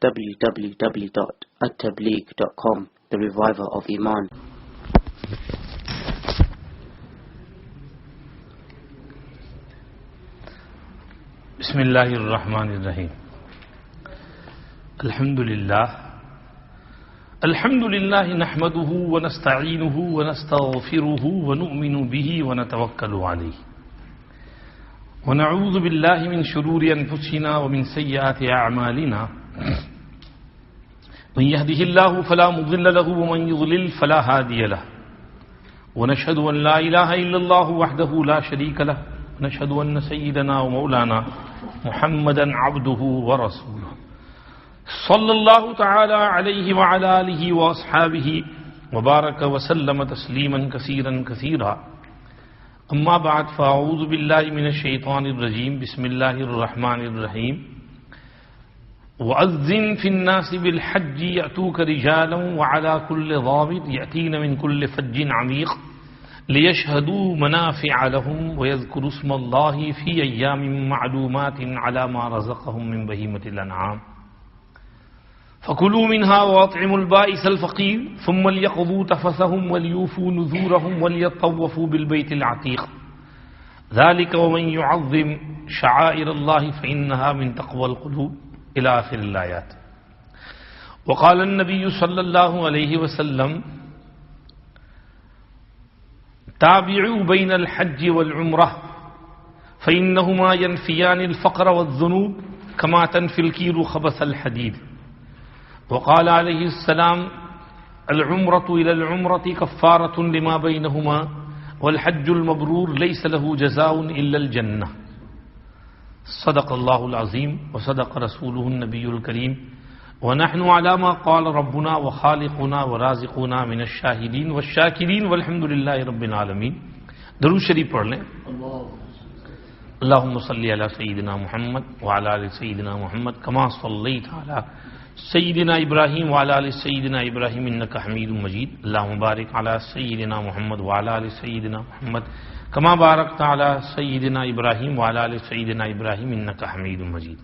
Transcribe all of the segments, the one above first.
www.attableek.com, the reviver of Iman. بسم اللہ الرحمن الرحیم. الحمد للہ نحمده ونستعینه ونستغفره ونؤمن به ونتوکل علیہ ونعوذ باللہ من شرور انفسنا ومن سیئات اعمالنا من يهده الله فلا مضل له ومن يضلل فلا هادي له ونشهد ان لا اله الا الله وحده لا شريك له ونشهد ان سيدنا ومولانا محمدا عبده ورسوله صلى الله تعالى عليه وعلى آله وأصحابه وبارك وسلم تسليما كثيرا كثيرا. أما بعد فأعوذ بالله من الشيطان الرجيم. بسم الله الرحمن الرحيم. وأذن في الناس بالحج يأتوك رجالا وعلى كل ضابط يأتين من كل فج عميق ليشهدوا منافع لهم ويذكروا اسم الله في أيام معلومات على ما رزقهم من بهيمة الأنعام فكلوا منها واطعموا البائس الفقير ثم ليقضوا تفثهم وليوفوا نذورهم وليطوفوا بالبيت العتيق ذلك ومن يعظم شعائر الله فإنها من تقوى القلوب إلى آخر الآيات. وقال النبي صلى الله عليه وسلم تابعوا بين الحج والعمرة فإنهما ينفيان الفقر والذنوب كما تنفي الكير خبث الحديد. وقال عليه السلام العمرة إلى العمرة كفارة لما بينهما والحج المبرور ليس له جزاء إلا الجنة. صدق الله العظيم وصدق رسوله النبي الكريم ونحن على ما قال ربنا وخالقنا ورازقنا من الشاهدين والشاكرين والحمد لله رب العالمين. درود شریف پڑھ لیں. اللهم صل على سيدنا محمد وعلى آل سيدنا محمد كما صليت على سيدنا إبراهيم وعلى آل سيدنا إبراهيم إنك حميد مجيد. اللهم بارك على سيدنا محمد وعلى آل سيدنا محمد كما باركت على سيدنا إبراهيم وعلى آل سيدنا إبراهيم إنك حميد مجيد.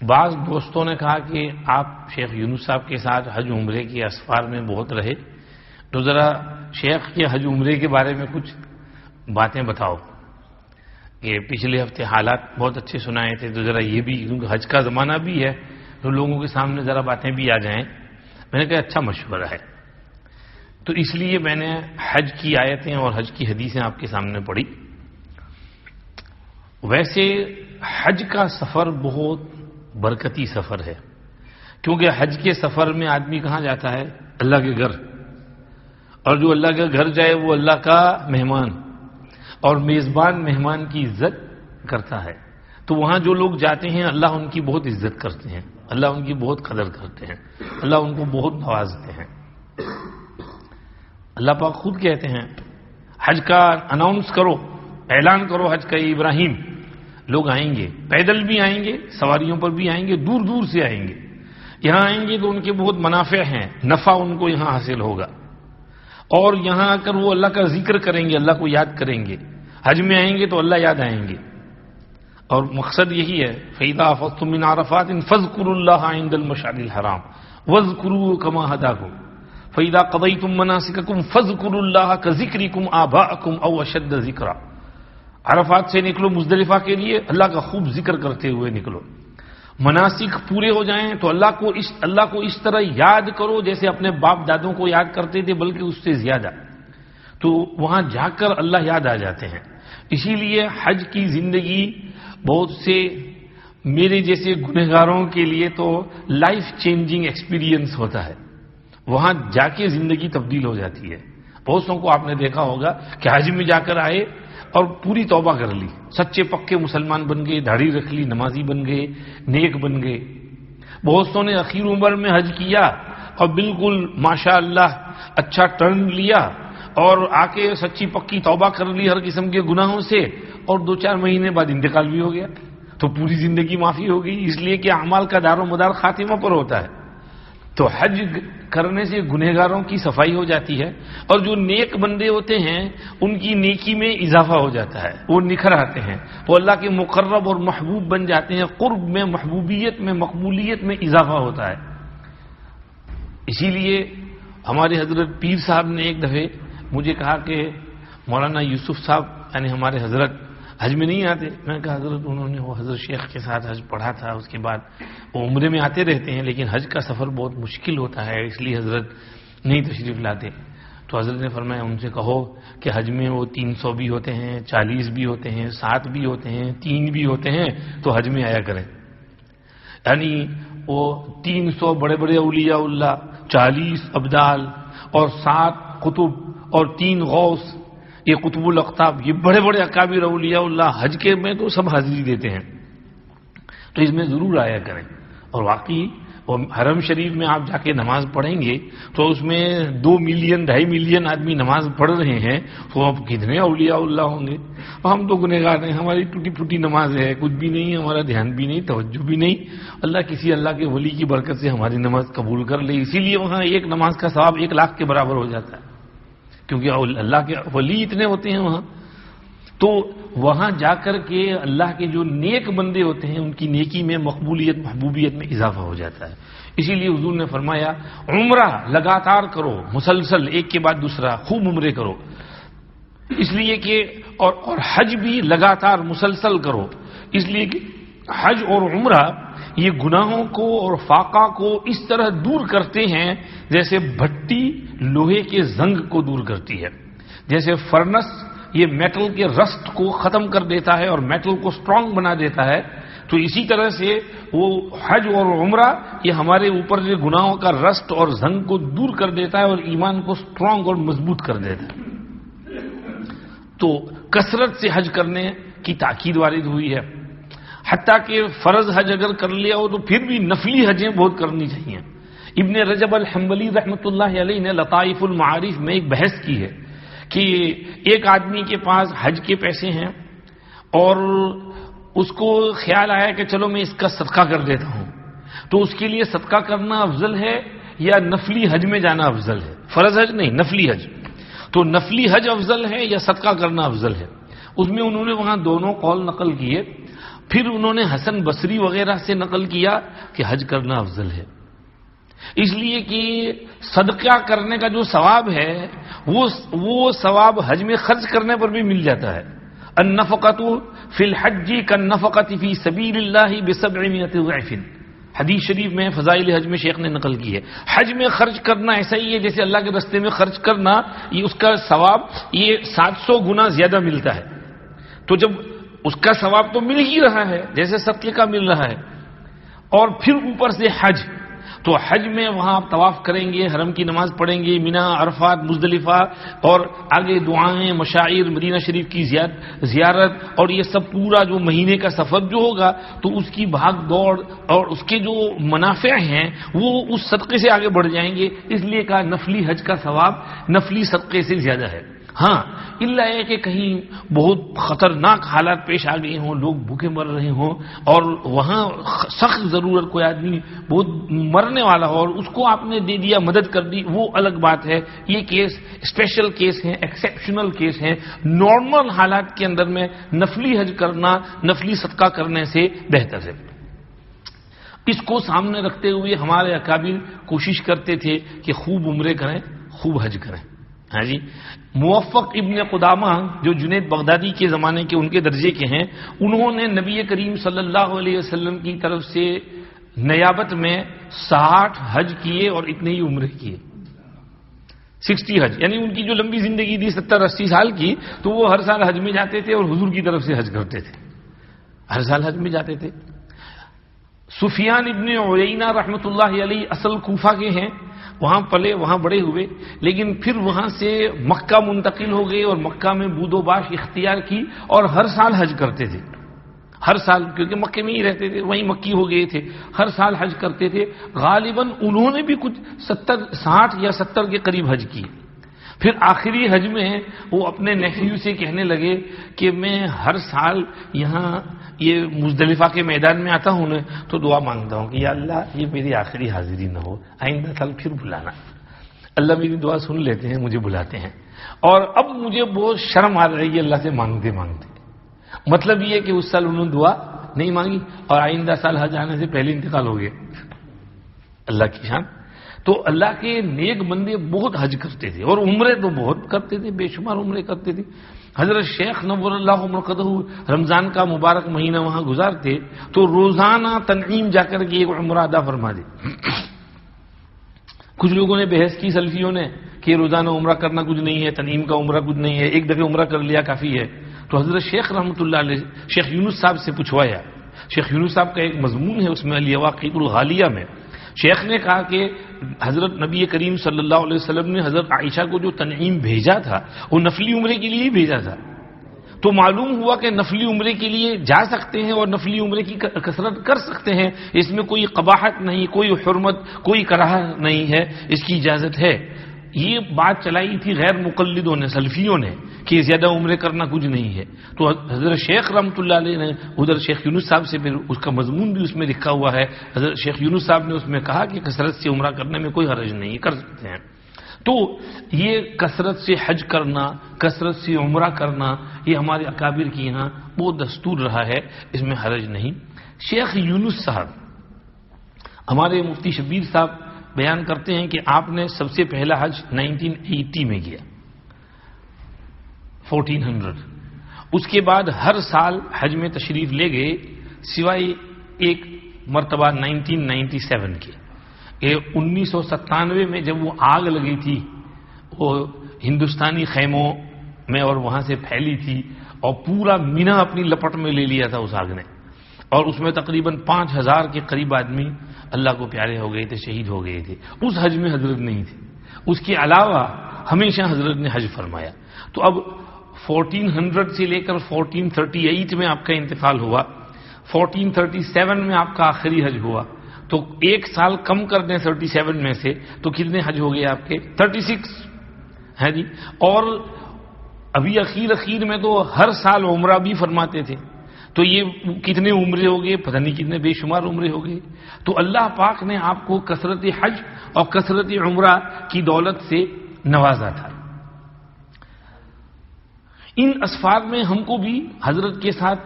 بعض دوستوں نے کہا کہ آپ شیخ یونس صاحب کے ساتھ حج عمرے کے اسفار میں بہت رہے، تو ذرا شیخ کے حج عمرے کے بارے میں کچھ باتیں بتاؤ. کہ پچھلے ہفتے حالات بہت اچھے سنائے تھے، تو ذرا یہ بھی، کیونکہ حج کا زمانہ بھی ہے تو لوگوں کے سامنے ذرا باتیں بھی آ جائیں. میں نے کہا اچھا مشورہ ہے، تو اس لیے میں نے حج کی آیتیں اور حج کی حدیثیں آپ کے سامنے پڑھی. ویسے حج کا سفر بہت برکتی سفر ہے، کیونکہ حج کے سفر میں آدمی کہاں جاتا ہے؟ اللہ کے گھر. اور جو اللہ کے گھر جائے وہ اللہ کا مہمان، اور میزبان مہمان کی عزت کرتا ہے. تو وہاں جو لوگ جاتے ہیں اللہ ان کی بہت عزت کرتے ہیں، اللہ ان کی بہت قدر کرتے ہیں، اللہ ان کو بہت نوازتے ہیں. اللہ پاک خود کہتے ہیں حج کا اناؤنس کرو، اعلان کرو حج کا ابراہیم. لوگ آئیں گے، پیدل بھی آئیں گے، سواریوں پر بھی آئیں گے، دور دور سے آئیں گے. یہاں آئیں گے تو ان کے بہت منافع ہیں، نفع ان کو یہاں حاصل ہوگا، اور یہاں آ کر وہ اللہ کا ذکر کریں گے، اللہ کو یاد کریں گے. حج میں آئیں گے تو اللہ یاد آئیں گے، اور مقصد یہی ہے فَإِذَا أَفَضْتُم مِّنْ عَرَفَاتٍ فَاذْكُرُوا اللَّهَ عِندَ الْمَشْعَرِ الْحَرَامِ وَاذْكُرُوهُ كَمَا هَدَاكُمْ فَإِذَا قَضَيْتُم مَّنَاسِكَكُمْ فَاذْكُرُوا اللَّهَ كَذِكْرِكُمْ آبَاءَكُمْ أَوْ أَشَدَّ ذِكْرًا. عرفات سے نکلو مزدلفہ کے لیے، اللہ کا خوب ذکر کرتے ہوئے نکلو. مناسک پورے ہو جائیں تو اللہ کو اس طرح یاد کرو جیسے اپنے باپ دادوں کو یاد کرتے تھے، بلکہ اس سے زیادہ. تو وہاں جا کر اللہ یاد آ جاتے ہیں. اسی لیے حج کی زندگی بہت سے میرے جیسے گنہگاروں کے لیے تو لائف چینجنگ ایکسپیرینس ہوتا ہے. وہاں جا کے زندگی تبدیل ہو جاتی ہے. بہت سو کو آپ نے دیکھا ہوگا کہ حج میں جا کر آئے اور پوری توبہ کر لی، سچے پکے مسلمان بن گئے، داڑھی رکھ لی، نمازی بن گئے، نیک بن گئے. بہت سو نے اخیر عمر میں حج کیا اور بالکل ماشاء اللہ اچھا ٹرن لیا اور آ کے سچی پکی توبہ کر لی ہر قسم کے گناہوں سے، اور 2-4 مہینے بعد انتقال بھی ہو گیا. تو پوری زندگی معافی ہو گئی، اس لیے کہ اعمال کا دار و مدار خاتمہ پر ہوتا ہے. تو حج کرنے سے گنہگاروں کی صفائی ہو جاتی ہے، اور جو نیک بندے ہوتے ہیں ان کی نیکی میں اضافہ ہو جاتا ہے، وہ نکھر آتے ہیں، وہ اللہ کے مقرب اور محبوب بن جاتے ہیں، قرب میں، محبوبیت میں، مقبولیت میں اضافہ ہوتا ہے۔ اسی لیے ہمارے حضرت پیر صاحب نے ایک دفعہ مجھے کہا کہ مولانا یوسف صاحب یعنی ہمارے حضرت حج میں نہیں آتے۔ میں نے کہا حضرت انہوں نے وہ حضرت شیخ کے ساتھ حج پڑھا تھا، اس کے بعد وہ عمرے میں آتے رہتے ہیں، لیکن حج کا سفر بہت مشکل ہوتا ہے، اس لیے حضرت نہیں تشریف لاتے۔ تو حضرت نے فرمایا ان سے کہو کہ حج میں وہ 300 بھی ہوتے ہیں، 40 بھی ہوتے ہیں، 7 بھی ہوتے ہیں، 3 بھی ہوتے ہیں، تو حج میں آیا کریں۔ یعنی وہ 300 بڑے بڑے اولیاء اللہ، 40 ابدال اور 7 قطب اور 3 غوث، یہ قطب الاقطاب، یہ بڑے بڑے اکابر اولیاء اللہ حج کے میں تو سب حاضری دیتے ہیں، تو اس میں ضرور آیا کریں۔ اور واقعی وہ حرم شریف میں آپ جا کے نماز پڑھیں گے تو اس میں 2 ملین 2.5 ملین آدمی نماز پڑھ رہے ہیں، تو اب کتنے اولیاء اللہ ہوں گے۔ ہم تو گنہگار ہیں، ہماری ٹوٹی پھوٹی نماز ہے، کچھ بھی نہیں، ہمارا دھیان بھی نہیں، توجہ بھی نہیں۔ اللہ کسی اللہ کے ولی کی برکت سے ہماری نماز قبول کر لے، اسی لیے وہاں ایک نماز کا ثواب 1 لاکھ کے برابر ہو جاتا ہے، کیونکہ اللہ کے ولی اتنے ہوتے ہیں وہاں۔ تو وہاں جا کر کے اللہ کے جو نیک بندے ہوتے ہیں ان کی نیکی میں، مقبولیت، محبوبیت میں اضافہ ہو جاتا ہے۔ اسی لیے حضور نے فرمایا عمرہ لگاتار کرو، مسلسل ایک کے بعد دوسرا خوب عمرے کرو، اس لیے کہ اور حج بھی لگاتار مسلسل کرو، اس لیے کہ حج اور عمرہ یہ گناہوں کو اور فاقہ کو اس طرح دور کرتے ہیں جیسے بھٹی لوہے کے زنگ کو دور کرتی ہے، جیسے فرنس یہ میٹل کے رسٹ کو ختم کر دیتا ہے اور میٹل کو سٹرونگ بنا دیتا ہے، تو اسی طرح سے وہ حج اور عمرہ یہ ہمارے اوپر جو گناہوں کا رسٹ اور زنگ کو دور کر دیتا ہے اور ایمان کو سٹرونگ اور مضبوط کر دیتا ہے۔ تو کثرت سے حج کرنے کی تاکید وارد ہوئی ہے، حتیٰ کہ فرض حج اگر کر لیا ہو تو پھر بھی نفلی حجیں بہت کرنی چاہیے۔ ابن رجب الحنبلی رحمۃ اللہ علیہ نے لطائف المعارف میں ایک بحث کی ہے کہ ایک آدمی کے پاس حج کے پیسے ہیں اور اس کو خیال آیا کہ چلو میں اس کا صدقہ کر دیتا ہوں، تو اس کے لیے صدقہ کرنا افضل ہے یا نفلی حج میں جانا افضل ہے؟ فرض حج نہیں، نفلی حج۔ تو نفلی حج افضل ہے یا صدقہ کرنا افضل ہے؟ اس میں انہوں نے وہاں دونوں قول نقل کیے، پھر انہوں نے حسن بصری وغیرہ سے نقل کیا کہ حج کرنا افضل ہے، اس لیے کہ صدقہ کرنے کا جو ثواب ہے وہ ثواب حج میں خرچ کرنے پر بھی مل جاتا ہے۔ النفقۃ فی الحج کالنفقۃ فی سبیل اللہ ب700 ضعف، حدیث شریف میں فضائل حج میں شیخ نے نقل کی ہے۔ حج میں خرچ کرنا ایسا ہی ہے جیسے اللہ کے راستے میں خرچ کرنا، یہ اس کا ثواب یہ 700 گنا زیادہ ملتا ہے۔ تو جب اس کا ثواب تو مل ہی رہا ہے جیسے صدقے کا مل رہا ہے، اور پھر اوپر سے حج، تو حج میں وہاں آپ طواف کریں گے، حرم کی نماز پڑھیں گے، مینا، عرفات، مزدلفہ، اور آگے دعائیں، مشاعر، مدینہ شریف کی زیارت، اور یہ سب پورا جو مہینے کا سفر جو ہوگا تو اس کی بھاگ دوڑ اور اس کے جو منافع ہیں وہ اس صدقے سے آگے بڑھ جائیں گے، اس لیے کہا نفلی حج کا ثواب نفلی صدقے سے زیادہ ہے۔ ہاں الا ہے کہ کہیں بہت خطرناک حالات پیش آ گئے ہوں، لوگ بھوکے مر رہے ہوں اور وہاں سخت ضرورت کوئی آدمی بہت مرنے والا ہو اور اس کو آپ نے دے دیا، مدد کر دی، وہ الگ بات ہے۔ یہ کیس اسپیشل کیس ہیں، ایکسیپشنل کیس ہیں۔ نارمل حالات کے اندر میں نفلی حج کرنا نفلی صدقہ کرنے سے بہتر ہے۔ اس کو سامنے رکھتے ہوئے ہمارے اکابر کوشش کرتے تھے کہ خوب عمرے کریں، خوب حج کریں۔ ہاں جی، موفق ابن قدامہ جو جنید بغدادی کے زمانے کے ان کے درجے کے ہیں، انہوں نے نبی کریم صلی اللہ علیہ وسلم کی طرف سے نیابت میں 60 حج کیے اور اتنے ہی عمرے کیے، 60 حج، یعنی ان کی جو لمبی زندگی تھی 70-80 سال کی، تو وہ ہر سال حج میں جاتے تھے اور حضور کی طرف سے حج کرتے تھے، ہر سال حج میں جاتے تھے۔ سفیان ابن عیینہ رحمۃ اللہ علیہ اصل کوفہ کے ہیں، وہاں پلے، وہاں بڑے ہوئے، لیکن پھر وہاں سے مکہ منتقل ہو گئے اور مکہ میں بود و باش اختیار کی اور ہر سال حج کرتے تھے، ہر سال، کیونکہ مکے میں ہی رہتے تھے، وہیں مکی ہو گئے تھے، ہر سال حج کرتے تھے۔ غالباً انہوں نے بھی کچھ 60 یا 70 کے قریب حج کی۔ پھر آخری حج میں وہ اپنے نیفیو سے کہنے لگے کہ میں ہر سال یہاں یہ مزدلفہ کے میدان میں آتا ہوں نا تو دعا مانگتا ہوں کہ یا اللہ یہ میری آخری حاضری نہ ہو، آئندہ سال پھر بلانا۔ اللہ میری دعا سن لیتے ہیں، مجھے بلاتے ہیں، اور اب مجھے بہت شرم آ رہی ہے اللہ سے مانگتے مانگتے۔ مطلب یہ کہ اس سال انہوں نے دعا نہیں مانگی اور آئندہ سال حج آنے سے پہلے انتقال ہو گیا۔ اللہ کی شان۔ تو اللہ کے نیک بندے بہت حج کرتے تھے اور عمرے تو بہت کرتے تھے، بے شمار عمرے کرتے تھے۔ حضرت شیخ نور اللہ مرقدہ رمضان کا مبارک مہینہ وہاں گزارتے تو روزانہ تنعیم جا کر کے ایک عمرہ ادا فرما دے۔ کچھ لوگوں نے بحث کی، سلفیوں نے، کہ روزانہ عمرہ کرنا کچھ نہیں ہے، تنعیم کا عمرہ کچھ نہیں ہے، ایک دفعہ عمرہ کر لیا کافی ہے۔ تو حضرت شیخ رحمۃ اللہ علیہ شیخ یونس صاحب سے پوچھوایا، شیخ یونس صاحب کا ایک مضمون ہے اس میں الیواقیت الغالیہ میں، شیخ نے کہا کہ حضرت نبی کریم صلی اللہ علیہ وسلم نے حضرت عائشہ کو جو تنعیم بھیجا تھا وہ نفلی عمرے کے لیے ہی بھیجا تھا۔ تو معلوم ہوا کہ نفلی عمرے کے لیے جا سکتے ہیں اور نفلی عمرے کی کثرت کر سکتے ہیں، اس میں کوئی قباحت نہیں، کوئی حرمت، کوئی کراہت نہیں ہے، اس کی اجازت ہے۔ یہ بات چلائی تھی غیر مقلدوں نے، سلفیوں نے، کہ زیادہ عمرے کرنا کچھ نہیں ہے۔ تو حضرت شیخ رحمۃ اللہ علیہ نے ادھر شیخ یونس صاحب سے پھر اس کا مضمون بھی اس میں لکھا ہوا ہے، حضرت شیخ یونس صاحب نے اس میں کہا کہ کثرت سے عمرہ کرنے میں کوئی حرج نہیں، کر سکتے ہیں۔ تو یہ کثرت سے حج کرنا، کثرت سے عمرہ کرنا، یہ ہمارے اکابر کی یہاں وہ دستور رہا ہے، اس میں حرج نہیں۔ شیخ یونس صاحب، ہمارے مفتی شبیر صاحب بیان کرتے ہیں کہ آپ نے سب سے پہلا حج 1980 میں کیا، 1400۔ اس کے بعد ہر سال حج میں تشریف لے گئے سوائے ایک مرتبہ 1997 کے۔ 1997 میں جب وہ آگ لگی تھی وہ ہندوستانی خیموں میں اور وہاں سے پھیلی تھی اور پورا مینا اپنی لپٹ میں لے لیا تھا اس آگ نے، اور اس میں تقریباً 5000 کے قریب آدمی اللہ کو پیارے ہو گئے تھے، شہید ہو گئے تھے۔ اس حج میں حضرت نہیں تھے، اس کے علاوہ ہمیشہ حضرت نے حج فرمایا۔ تو اب 1400 سے لے کر 1438 میں آپ کا انتقال ہوا، 1437 میں آپ کا آخری حج ہوا، تو ایک سال کم کر دیں 37 میں سے تو کتنے حج ہو گئے آپ کے؟ 36 ہے جی۔ اور ابھی اخیر میں تو ہر سال عمرہ بھی فرماتے تھے، تو یہ کتنے عمرے ہو گئے؟ پتہ نہیں کتنے بے شمار عمرے ہو گئے۔ تو اللہ پاک نے آپ کو کثرت حج اور کثرت عمرہ کی دولت سے نوازا تھا۔ ان اسفار میں ہم کو بھی حضرت کے ساتھ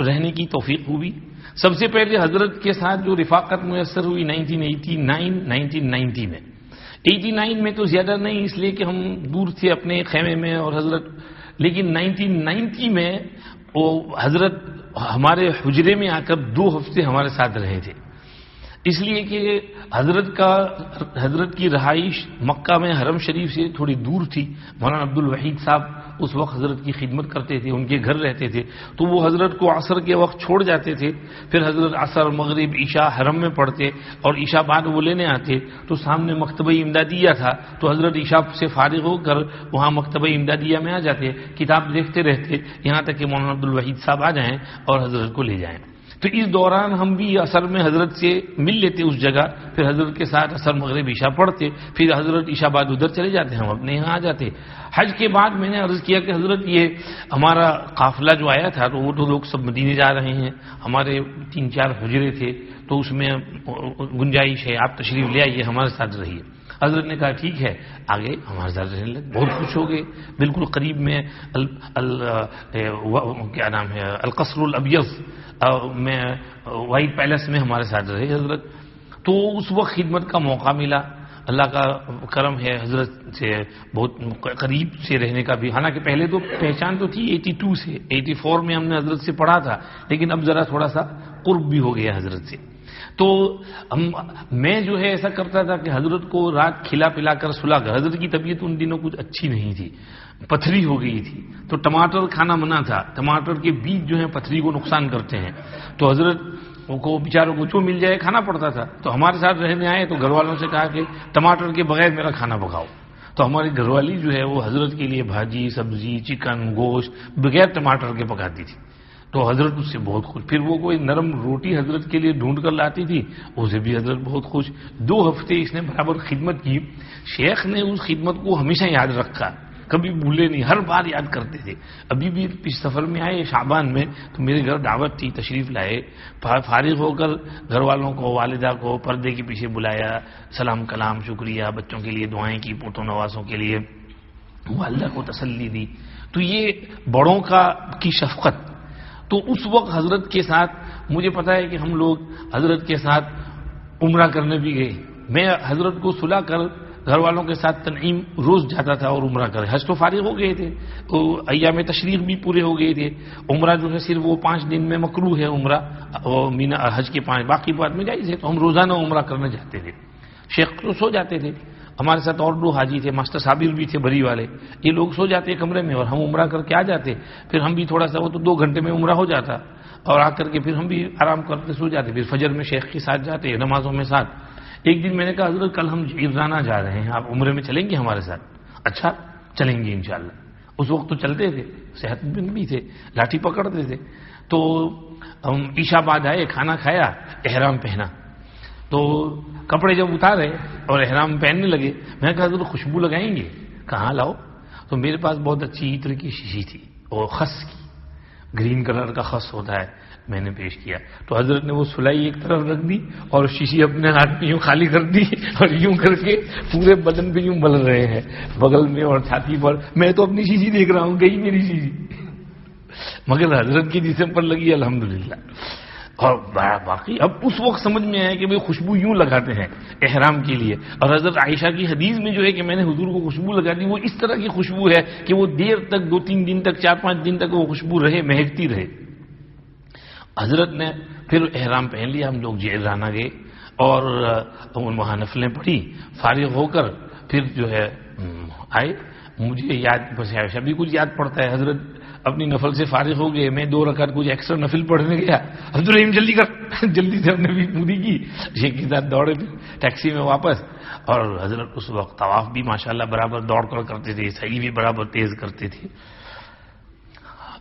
رہنے کی توفیق ہوئی۔ سب سے پہلے حضرت کے ساتھ جو رفاقت میسر ہوئی 1989 میں، 89 میں تو زیادہ نہیں اس لیے کہ ہم دور تھے اپنے خیمے میں اور حضرت، لیکن 1990 میں وہ حضرت ہمارے حجرے میں آ کر 2 ہفتے ہمارے ساتھ رہے تھے، اس لیے کہ حضرت کی رہائش مکہ میں حرم شریف سے تھوڑی دور تھی۔ مولانا عبد الوحید صاحب اس وقت حضرت کی خدمت کرتے تھے، ان کے گھر رہتے تھے، تو وہ حضرت کو عصر کے وقت چھوڑ جاتے تھے، پھر حضرت عصر، مغرب، عشاء حرم میں پڑھتے اور عشاء بعد وہ لینے آتے، تو سامنے مکتبہ امدادیہ تھا، تو حضرت عشاء سے فارغ ہو کر وہاں مکتبہ امدادیہ میں آ جاتے، کتاب دیکھتے رہتے یہاں تک کہ مولانا عبد الوحید صاحب آ جائیں اور حضرت کو لے جائیں۔ تو اس دوران ہم بھی عصر میں حضرت سے مل لیتے اس جگہ، پھر حضرت کے ساتھ عصر، مغرب، عشاء پڑھتے، پھر حضرت عشاء بعد ادھر چلے جاتے، ہم اپنے یہاں آ جاتے۔ حج کے بعد میں نے عرض کیا کہ حضرت یہ ہمارا قافلہ جو آیا تھا تو وہ تو لوگ سب مدینے جا رہے ہیں، ہمارے 3-4 حجرے تھے تو اس میں گنجائش ہے، آپ تشریف لے آئیے، ہمارے ساتھ رہیے۔ حضرت نے کہا ٹھیک ہے، آگے ہمارے ساتھ رہنے لگے، بہت خوش ہو گئے۔ بالکل قریب میں کیا نام ہے، القصر الابیض میں، وائٹ پیلس میں ہمارے ساتھ رہے حضرت۔ تو اس وقت خدمت کا موقع ملا، اللہ کا کرم ہے، حضرت سے بہت قریب سے رہنے کا بھی، حالانکہ پہلے تو پہچان تو تھی 82 سے، 84 میں ہم نے حضرت سے پڑھا تھا، لیکن اب ذرا تھوڑا سا قرب بھی ہو گیا حضرت سے۔ تو میں جو ہے ایسا کرتا تھا کہ حضرت کو رات کھلا پلا کر سلا کر، حضرت کی طبیعت ان دنوں کچھ اچھی نہیں تھی، پتھری ہو گئی تھی، تو ٹماٹر کھانا منع تھا، ٹماٹر کے بیج جو ہیں پتھری کو نقصان کرتے ہیں، تو حضرت کو بیچاروں کو جو مل جائے کھانا پڑتا تھا۔ تو ہمارے ساتھ رہنے آئے تو گھر والوں سے کہا کہ ٹماٹر کے بغیر میرا کھانا پکاؤ، تو ہماری گھر والی جو ہے وہ حضرت کے لیے بھاجی، سبزی، چکن، گوشت بغیر ٹماٹر کے پکاتی تھی، تو حضرت اس سے بہت خوش۔ پھر وہ کوئی نرم روٹی حضرت کے لیے ڈھونڈ کر لاتی تھی، اسے بھی حضرت بہت خوش۔ 2 ہفتے اس نے برابر خدمت کی، شیخ نے اس خدمت کو ہمیشہ یاد رکھا کبھی بھولے نہیں، ہر بار یاد کرتے تھے. ابھی بھی اس سفر میں آئے شعبان میں تو میرے گھر دعوت تھی، تشریف لائے، فارغ ہو کر گھر والوں کو، والدہ کو پردے کے پیچھے بلایا، سلام کلام، شکریہ، بچوں کے لیے دعائیں کی، پوتوں نوازوں کے لیے، والدہ کو تسلی دی. تو یہ بڑوں کی شفقت. تو اس وقت حضرت کے ساتھ مجھے پتا ہے کہ ہم لوگ حضرت کے ساتھ عمرہ کرنے بھی گئے. میں حضرت کو سلا کر گھر والوں کے ساتھ تنعیم روز جاتا تھا اور عمرہ کرے. حج تو فارغ ہو گئے تھے، تو ایام تشریق بھی پورے ہو گئے تھے. عمرہ جو ہے صرف وہ 5 دن میں مکروہ ہے عمرہ، مینا حج کے 5 باقی بعد میں جائز ہے. تو ہم روزانہ عمرہ کرنے جاتے تھے. شیخ تو سو جاتے تھے، ہمارے ساتھ اور 2 حاجی تھے، ماسٹر صابر بھی تھے بری والے. یہ لوگ سو جاتے کمرے میں اور ہم عمرہ کر کے آ جاتے. پھر ہم بھی تھوڑا سا، وہ تو 2 گھنٹے میں عمرہ ہو جاتا، اور آ کر کے پھر ہم بھی آرام کرتے سو جاتے. پھر فجر میں شیخ کے ساتھ جاتے، نمازوں میں ساتھ. ایک دن میں نے کہا حضرت کل ہم جعرانہ جا رہے ہیں، آپ عمرے میں چلیں گے ہمارے ساتھ؟ اچھا چلیں گے انشاءاللہ. اس وقت تو چلتے تھے، صحت مند بھی تھے، لاٹھی پکڑتے تھے. تو ہم عشاء بعد آئے، کھانا کھایا، احرام پہنا. تو کپڑے جب اتارے اور احرام پہننے لگے، میں نے کہا حضرت خوشبو لگائیں گے؟ کہاں لاؤ؟ تو میرے پاس بہت اچھی عطر کی شیشی تھی، اور خس کی، گرین کلر کا خس ہوتا ہے. میں نے پیش کیا تو حضرت نے وہ سلائی ایک طرف رکھ دی اور شیشی اپنے ہاتھ میں یوں خالی کر دی، اور یوں کر کے پورے بدن پہ یوں مل رہے ہیں، بغل میں اور چھاتی پر. میں تو اپنی شیشی دیکھ رہا ہوں، گئی میری شیشی، مگر حضرت کی جسم پر لگی الحمدللہ. اور باقی اب اس وقت سمجھ میں آیا کہ بھئی خوشبو یوں لگاتے ہیں احرام کے لیے. اور حضرت عائشہ کی حدیث میں جو ہے کہ میں نے حضور کو خوشبو لگا دی، وہ اس طرح کی خوشبو ہے کہ وہ دیر تک، 2-3 دن تک، 4-5 دن تک وہ خوشبو رہے، مہکتی رہے. حضرت نے پھر احرام پہن لیا، ہم لوگ جعرانہ گئے اور وہاں نفلیں پڑھی. فارغ ہو کر پھر جو ہے آئے. مجھے یاد بس عائشہ بھی کچھ یاد پڑتا ہے. حضرت اپنی نفل سے فارغ ہو گئے، میں 2 رکعت کچھ ایکسٹرا نفل پڑھنے گیا. عبدالرحیم جلدی کر، جلدی سے ہم نے بھی پوری کی، شیخ کے ساتھ دوڑے پھر ٹیکسی میں واپس. اور حضرت اس وقت طواف بھی ماشاءاللہ برابر دوڑ کر کرتے تھے، سعی بھی برابر تیز کرتے تھے.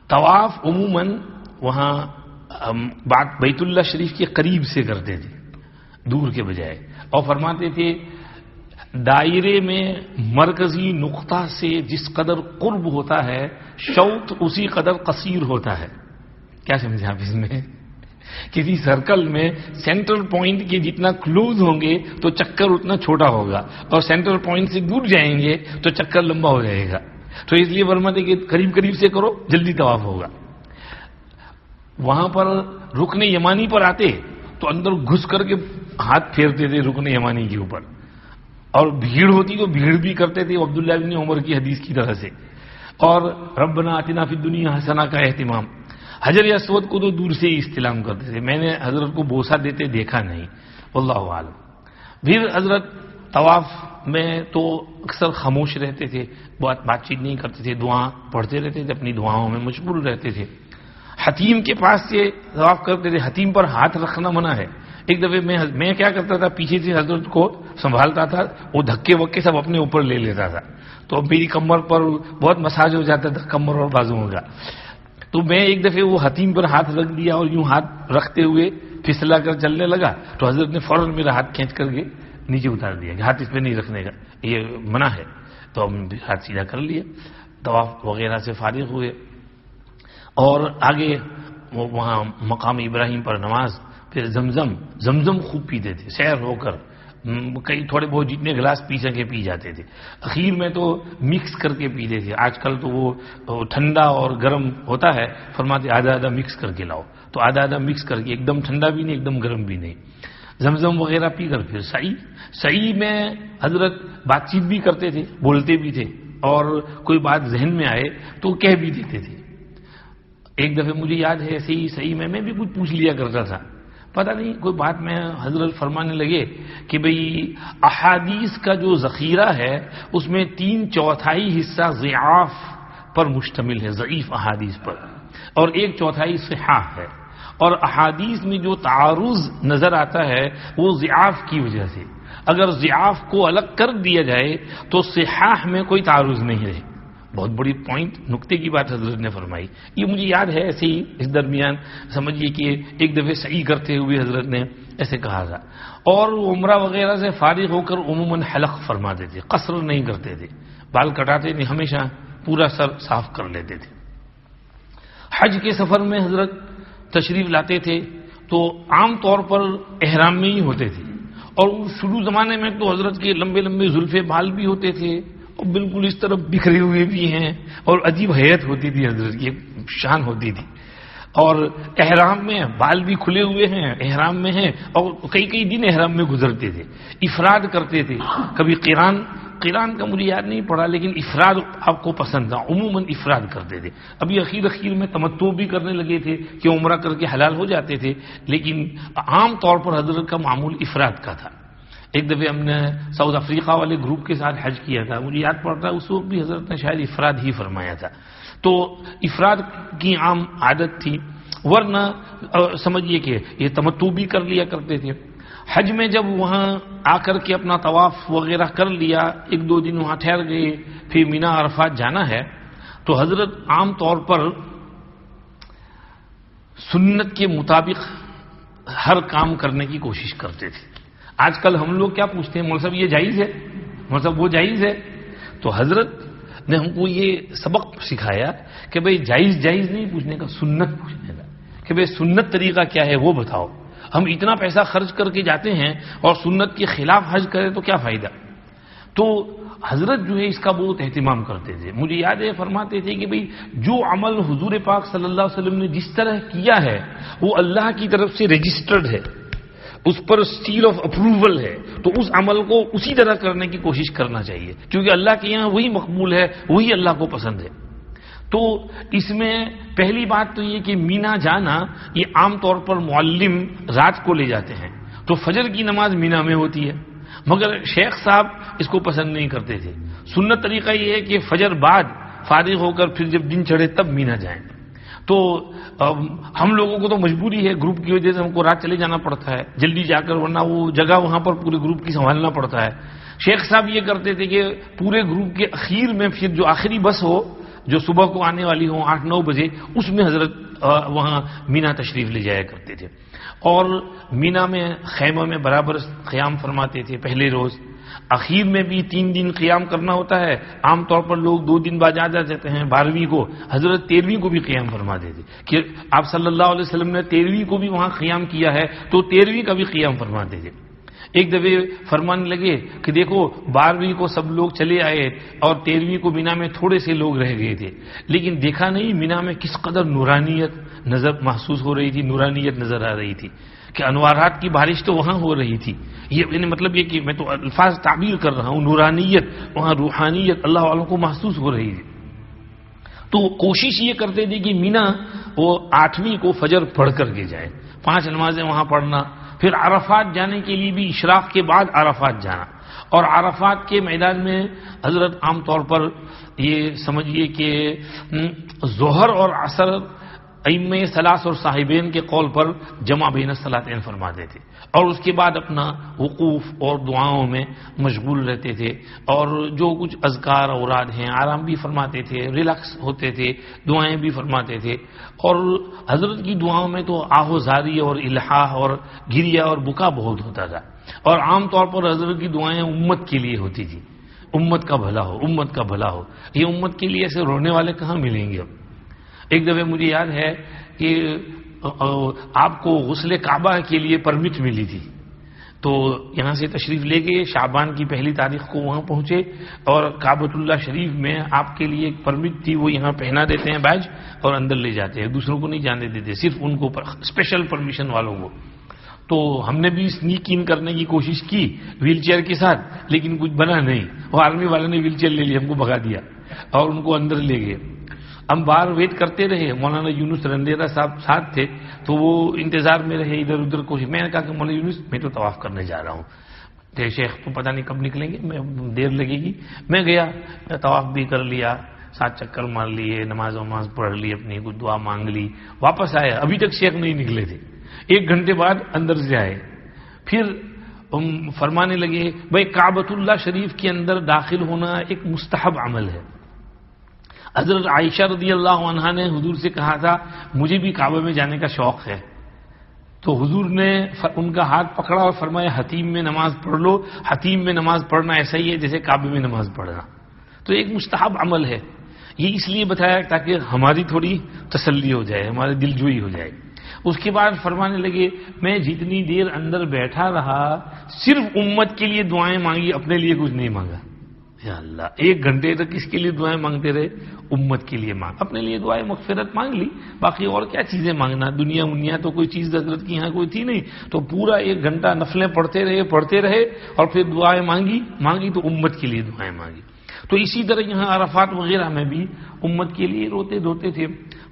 طواف عموماً وہاں بات بیت اللہ شریف کے قریب سے کرتے تھے، دور کے بجائے. اور فرماتے تھے دائرے میں مرکزی نقطہ سے جس قدر قرب ہوتا ہے، شوط اسی قدر قصیر ہوتا ہے. کیا سمجھے آپ اس میں؟ کسی سرکل میں سینٹرل پوائنٹ کے جتنا کلوز ہوں گے تو چکر اتنا چھوٹا ہوگا، اور سینٹرل پوائنٹ سے دور جائیں گے تو چکر لمبا ہو جائے گا. تو اس لیے فرماتے کہ قریب قریب سے کرو، جلدی طواف ہوگا. وہاں پر رکن یمانی پر آتے تو اندر گھس کر کے ہاتھ پھیرتے تھے رکن یمانی کے اوپر، اور بھیڑ ہوتی تو بھیڑ بھی کرتے تھے عبداللہ بن عمر کی حدیث کی طرح سے. اور ربنا آتنا فی الدنیا حسنہ کا اہتمام. حجر اسود کو تو دور سے ہی استلام کرتے تھے، میں نے حضرت کو بوسہ دیتے دیکھا نہیں، واللہ عالم. پھر حضرت طواف میں تو اکثر خاموش رہتے تھے، بات چیت نہیں کرتے تھے، دعا پڑھتے رہتے تھے، اپنی دعاؤں میں مشغول رہتے تھے. حتیم کے پاس سے طواف کرتے تھے، حتیم پر ہاتھ رکھنا منع ہے. ایک دفعہ میں کیا کرتا تھا، پیچھے سے حضرت کو سنبھالتا تھا، وہ دھکے وکے سب اپنے اوپر لے لیتا تھا، تو میری کمر پر بہت مساج ہو جاتا تھا، کمر اور بازوؤں کا. تو میں ایک دفعہ وہ حتیم پر ہاتھ رکھ دیا اور یوں ہاتھ رکھتے ہوئے پھسلا کر چلنے لگا، تو حضرت نے فوراً میرا ہاتھ کھینچ کر کے نیچے اتار دیا کہ ہاتھ اس پہ نہیں رکھنے کا، یہ منع ہے. تو ہم ہاتھ سیدھا کر لیا، طواف وغیرہ سے فارغ ہوئے. اور آگے وہاں مقام ابراہیم پر نماز، پھر زمزم خوب پیتے تھے، سیر ہو کر کئی تھوڑے بہت جتنے گلاس پی سکے پی جاتے تھے. اخیر میں تو مکس کر کے پیتے تھے. آج کل تو وہ ٹھنڈا اور گرم ہوتا ہے، فرماتے آدھا مکس کر کے لاؤ، تو آدھا مکس کر کے، ایک دم ٹھنڈا بھی نہیں ایک دم گرم بھی نہیں. زمزم وغیرہ پی کر پھر سعی میں حضرت بات چیت بھی کرتے تھے، بولتے بھی تھے، اور کوئی بات ذہن میں آئے تو کہہ بھی دیتے تھے. ایک دفعہ مجھے یاد ہے ایسے ہی صحیح میں بھی کچھ پوچھ لیا کرتا تھا، پتہ نہیں کوئی بات میں حضرت فرمانے لگے کہ بھئی احادیث کا جو ذخیرہ ہے اس میں 3/4 حصہ ضعاف پر مشتمل ہے، ضعیف احادیث پر، اور 1/4 صحاح ہے. اور احادیث میں جو تعارض نظر آتا ہے وہ ضعاف کی وجہ سے. اگر ضعاف کو الگ کر دیا جائے تو صحاح میں کوئی تعارض نہیں رہے. بہت بڑی پوائنٹ، نکتے کی بات حضرت نے فرمائی. یہ مجھے یاد ہے ایسے ہی اس درمیان سمجھیے کہ ایک دفعہ صحیح کرتے ہوئے حضرت نے ایسے کہا تھا. اور عمرہ وغیرہ سے فارغ ہو کر عموماً حلق فرماتے تھے, قصر نہیں کرتے تھے, بال کٹاتے نہیں, ہمیشہ پورا سر صاف کر لیتے تھے. حج کے سفر میں حضرت تشریف لاتے تھے تو عام طور پر احرام میں ہی ہوتے تھے, اور شروع زمانے میں تو حضرت کے لمبے لمبے زلفے بال بھی ہوتے تھے اور بالکل اس طرح بکھرے ہوئے بھی ہیں, اور عجیب حیت ہوتی تھی حضرت کی, شان ہوتی تھی. اور احرام میں بال بھی کھلے ہوئے ہیں, احرام میں ہیں, اور کئی کئی دن احرام میں گزرتے تھے. افراد کرتے تھے, کبھی قران کا مجھے یاد نہیں پڑا, لیکن افراد آپ کو پسند تھا, عموماً افراد کرتے تھے. ابھی اخیر میں تمتع بھی کرنے لگے تھے کہ عمرہ کر کے حلال ہو جاتے تھے, لیکن عام طور پر حضرت کا معمول افراد کا تھا. ایک دفعہ ہم نے ساؤتھ افریقہ والے گروپ کے ساتھ حج کیا تھا, مجھے یاد پڑتا ہے اس وقت بھی حضرت نے شاید افراد ہی فرمایا تھا. تو افراد کی عام عادت تھی, ورنہ سمجھیے کہ یہ تمتع بھی کر لیا کرتے تھے. حج میں جب وہاں آ کر کے اپنا طواف وغیرہ کر لیا, ایک دو دن وہاں ٹھہر گئے, پھر مینا عرفات جانا ہے, تو حضرت عام طور پر سنت کے مطابق ہر کام کرنے کی کوشش کرتے تھے. آج کل ہم لوگ کیا پوچھتے ہیں, مولوی صاحب یہ جائز ہے, مولوی صاحب وہ جائز ہے. تو حضرت نے ہم کو یہ سبق سکھایا کہ بھئی جائز نہیں پوچھنے کا, سنت پوچھنے کا, کہ بھئی سنت طریقہ کیا ہے وہ بتاؤ. ہم اتنا پیسہ خرچ کر کے جاتے ہیں اور سنت کے خلاف حج کرے تو کیا فائدہ. تو حضرت جو ہے اس کا بہت اہتمام کرتے تھے. مجھے یاد ہے فرماتے تھے کہ بھئی جو عمل حضور پاک صلی اللہ علیہ وسلم نے جس طرح کیا ہے وہ اللہ کی طرف سے رجسٹرڈ ہے, اس پر سیل آف اپروول ہے, تو اس عمل کو اسی طرح کرنے کی کوشش کرنا چاہیے, کیونکہ اللہ کے یہاں وہی مقبول ہے, وہی اللہ کو پسند ہے. تو اس میں پہلی بات تو یہ کہ مینا جانا, یہ عام طور پر معلم رات کو لے جاتے ہیں, تو فجر کی نماز مینا میں ہوتی ہے, مگر شیخ صاحب اس کو پسند نہیں کرتے تھے. سنت طریقہ یہ ہے کہ فجر بعد فارغ ہو کر پھر جب دن چڑھے تب مینا جائیں. تو ہم لوگوں کو تو مجبوری ہے, گروپ کی وجہ سے ہم کو رات چلے جانا پڑتا ہے جلدی جا کر, ورنہ وہ جگہ وہاں پر پورے گروپ کی سنبھالنا پڑتا ہے. شیخ صاحب یہ کرتے تھے کہ پورے گروپ کے اخیر میں پھر جو آخری بس ہو جو صبح کو آنے والی ہوں 8-9 بجے, اس میں حضرت وہاں مینا تشریف لے جایا کرتے تھے. اور مینا میں خیمہ میں برابر قیام فرماتے تھے پہلے روز. اخیر میں بھی 3 دن قیام کرنا ہوتا ہے, عام طور پر لوگ 2 دن بعد آ جاتے ہیں 12ویں کو, حضرت 13ویں کو بھی قیام فرماتے تھے کہ آپ صلی اللہ علیہ وسلم نے 13ویں کو بھی وہاں قیام کیا ہے تو 13ویں کا بھی قیام فرماتے تھے. ایک دفعہ فرمانے لگے کہ دیکھو 12ویں کو سب لوگ چلے آئے اور 13ویں کو مینا میں تھوڑے سے لوگ رہ گئے تھے, لیکن دیکھا نہیں مینا میں کس قدر نورانیت نظر محسوس ہو رہی تھی, نورانیت نظر آ رہی تھی کہ انوارات کی بارش تو وہاں ہو رہی تھی. یہ یعنی مطلب یہ کہ میں تو الفاظ تعبیر کر رہا ہوں, نورانیت وہاں, روحانیت اللہ والوں کو محسوس ہو رہی تھی. تو کوشش یہ کرتے تھے کہ مینا وہ 8ویں کو فجر پڑھ کر کے جائے, 5 نمازیں وہاں پڑھنا, پھر عرفات جانے کے لیے بھی اشراق کے بعد عرفات جانا. اور عرفات کے میدان میں حضرت عام طور پر یہ سمجھیے کہ ظہر اور عصر ائمہ ثلاث اور صاحبین کے قول پر جمع بین الصلاتین فرماتے تھے, اور اس کے بعد اپنا وقوف اور دعاؤں میں مشغول رہتے تھے, اور جو کچھ اذکار اوراد ہیں آرام بھی فرماتے تھے, ریلیکس ہوتے تھے, دعائیں بھی فرماتے تھے. اور حضرت کی دعاؤں میں تو آہوزاری اور الحاح اور گریا اور بکا بہت ہوتا تھا, اور عام طور پر حضرت کی دعائیں امت کے لیے ہوتی تھی, امت کا بھلا ہو, امت کا بھلا ہو. یہ امت کے لیے ایسے رونے والے کہاں ملیں گے اب. ایک دفعہ مجھے یاد ہے کہ آپ کو غسل کعبہ کے لیے پرمٹ ملی تھی, تو یہاں سے تشریف لے گئے, شعبان کی 1 تاریخ کو وہاں پہنچے, اور کعبۃ اللہ شریف میں آپ کے لیے ایک پرمٹ تھی, وہ یہاں پہنا دیتے ہیں بیج اور اندر لے جاتے ہیں, دوسروں کو نہیں جانے دیتے, صرف ان کو اسپیشل پرمیشن والوں کو. تو ہم نے بھی سنیک ان کرنے کی کوشش کی ویل چیئر کے ساتھ, لیکن کچھ بنا نہیں. وہ آرمی والے نے ویل چیئر لے لی, ہم کو بھگا دیا اور ان کو اندر لے گئے. ہم باہر ویٹ کرتے رہے, مولانا یونس رندیرہ صاحب ساتھ تھے, تو وہ انتظار میں رہے, ادھر ادھر کوشش. میں نے کہا کہ مولانا یونس میں تو طواف کرنے جا رہا ہوں, شیخ تو پتہ نہیں کب نکلیں گے, میں دیر لگے گی. میں گیا, طواف بھی کر لیا, 7 چکر مار لیے, نماز پڑھ لی, اپنی کچھ دعا مانگ لی, واپس آیا. ابھی تک شیخ نہیں نکلے تھے. 1 گھنٹے بعد اندر سے آئے, پھر فرمانے لگے بھائی کعبۃ اللہ شریف کے اندر داخل ہونا ایک مستحب عمل ہے. حضرت عائشہ رضی اللہ عنہا نے حضور سے کہا تھا مجھے بھی کعبہ میں جانے کا شوق ہے, تو حضور نے ان کا ہاتھ پکڑا اور فرمایا حتیم میں نماز پڑھ لو. حتیم میں نماز پڑھنا ایسا ہی ہے جیسے کعبے میں نماز پڑھنا. تو ایک مستحب عمل ہے. یہ اس لیے بتایا تاکہ ہماری تھوڑی تسلی ہو جائے, ہمارے دل جوئی ہو جائے. اس کے بعد فرمانے لگے میں جتنی دیر اندر بیٹھا رہا صرف امت کے لیے دعائیں مانگی, اپنے لیے کچھ نہیں مانگا. یا اللہ, 1 گھنٹے تک کس کے لیے دعائیں مانگتے رہے؟ امت کے لیے مانگ. اپنے لیے دعائیں مغفرت مانگ لی, باقی اور کیا چیزیں مانگنا, دنیا تو کوئی چیز حضرت کی یہاں کوئی تھی نہیں. تو پورا 1 گھنٹہ نفلیں پڑھتے رہے اور پھر دعائیں مانگی تو امت کے لیے دعائیں مانگی. تو اسی طرح یہاں عرفات وغیرہ میں بھی امت کے لیے روتے دھوتے تھے.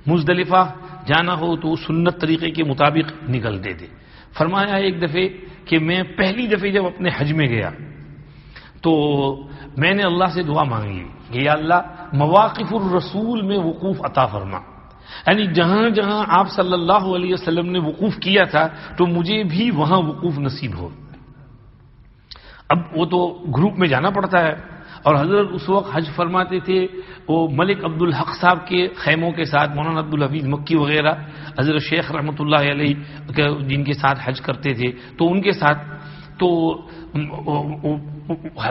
مزدلفہ جانا ہو تو سنت طریقے کے مطابق نکلتے تھے. فرمایا ایک دفعہ کہ میں پہلی دفعہ جب اپنے حج میں گیا تو میں نے اللہ سے دعا مانگی کہ یا اللہ مواقف الرسول میں وقوف عطا فرما, یعنی جہاں جہاں آپ صلی اللہ علیہ وسلم نے وقوف کیا تھا تو مجھے بھی وہاں وقوف نصیب ہو. اب وہ تو گروپ میں جانا پڑتا ہے, اور حضرت اس وقت حج فرماتے تھے وہ ملک عبدالحق صاحب کے خیموں کے ساتھ, مولانا عبدالحفیظ مکی وغیرہ حضرت شیخ رحمۃ اللہ علیہ جن کے ساتھ حج کرتے تھے تو ان کے ساتھ. تو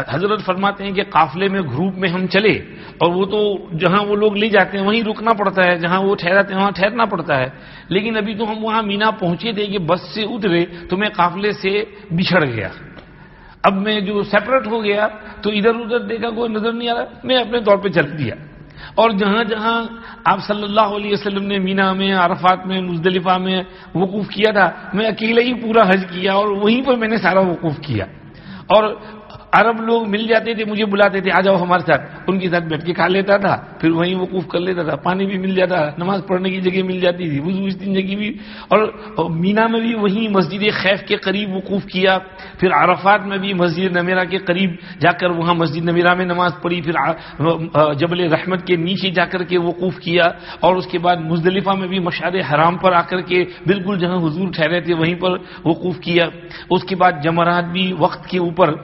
حضرت فرماتے ہیں کہ قافلے میں گروپ میں ہم چلے اور وہ تو جہاں وہ لوگ لے جاتے ہیں وہیں رکنا پڑتا ہے, جہاں وہ ٹھہراتے ہیں وہاں ٹھہرنا پڑتا ہے. لیکن ابھی تو ہم وہاں مینا پہنچے تھے کہ بس سے اترے تو میں قافلے سے بچھڑ گیا. اب میں جو سیپریٹ ہو گیا تو ادھر ادھر دیکھا کوئی نظر نہیں آ رہا, میں اپنے طور پہ چل دیا. اور جہاں جہاں آپ صلی اللہ علیہ وسلم نے مینا میں, عرفات میں, مزدلفہ میں وقوف کیا تھا میں اکیلے ہی پورا حج کیا اور وہیں پر میں نے سارا وقوف کیا. اور عرب لوگ مل جاتے تھے, مجھے بلاتے تھے آ جاؤ ہمارے ساتھ, ان کے ساتھ بیٹھ کے کھا لیتا تھا, پھر وہیں وقوف کر لیتا تھا. پانی بھی مل جاتا, نماز پڑھنے کی جگہ مل جاتی تھی, وضو اس دن جگہ بھی. اور مینا میں بھی وہیں مسجد خیف کے قریب وقوف کیا. پھر عرفات میں بھی مسجد نمیرہ کے قریب جا کر وہاں مسجد نمیرہ میں نماز پڑھی. پھر جبل رحمت کے نیچے جا کر کے وقوف کیا. اور اس کے بعد مزدلفہ میں بھی مشعر حرام پر آ کر کے بالکل جہاں حضور ٹھہرے تھے وہیں پر وقوف کیا. اس کے بعد جمرات بھی وقت کے اوپر.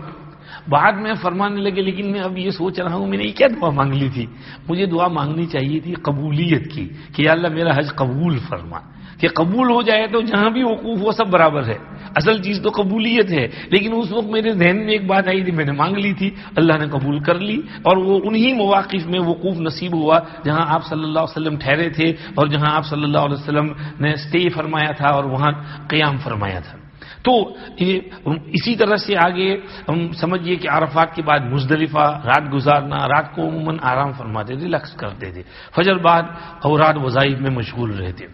بعد میں فرمانے لگے لیکن میں اب یہ سوچ رہا ہوں میں نے یہ کیا دعا مانگ لی تھی, مجھے دعا مانگنی چاہیے تھی قبولیت کی کہ یا اللہ میرا حج قبول فرما, کہ قبول ہو جائے تو جہاں بھی وقوف وہ سب برابر ہے. اصل چیز تو قبولیت ہے. لیکن اس وقت میرے ذہن میں ایک بات آئی تھی, میں نے مانگ لی تھی, اللہ نے قبول کر لی. اور وہ انہی مواقف میں وقوف نصیب ہوا جہاں آپ صلی اللہ علیہ وسلم ٹھہرے تھے اور جہاں آپ صلی اللہ علیہ وسلم نے اسٹے فرمایا تھا اور وہاں قیام فرمایا تھا. تو اسی طرح سے آگے ہم سمجھیے کہ عرفات کے بعد مزدلفہ رات گزارنا, رات کو عموماً آرام فرماتے تھے, ریلیکس کرتے تھے. فجر بعد اوراد وظائف میں مشغول رہتے.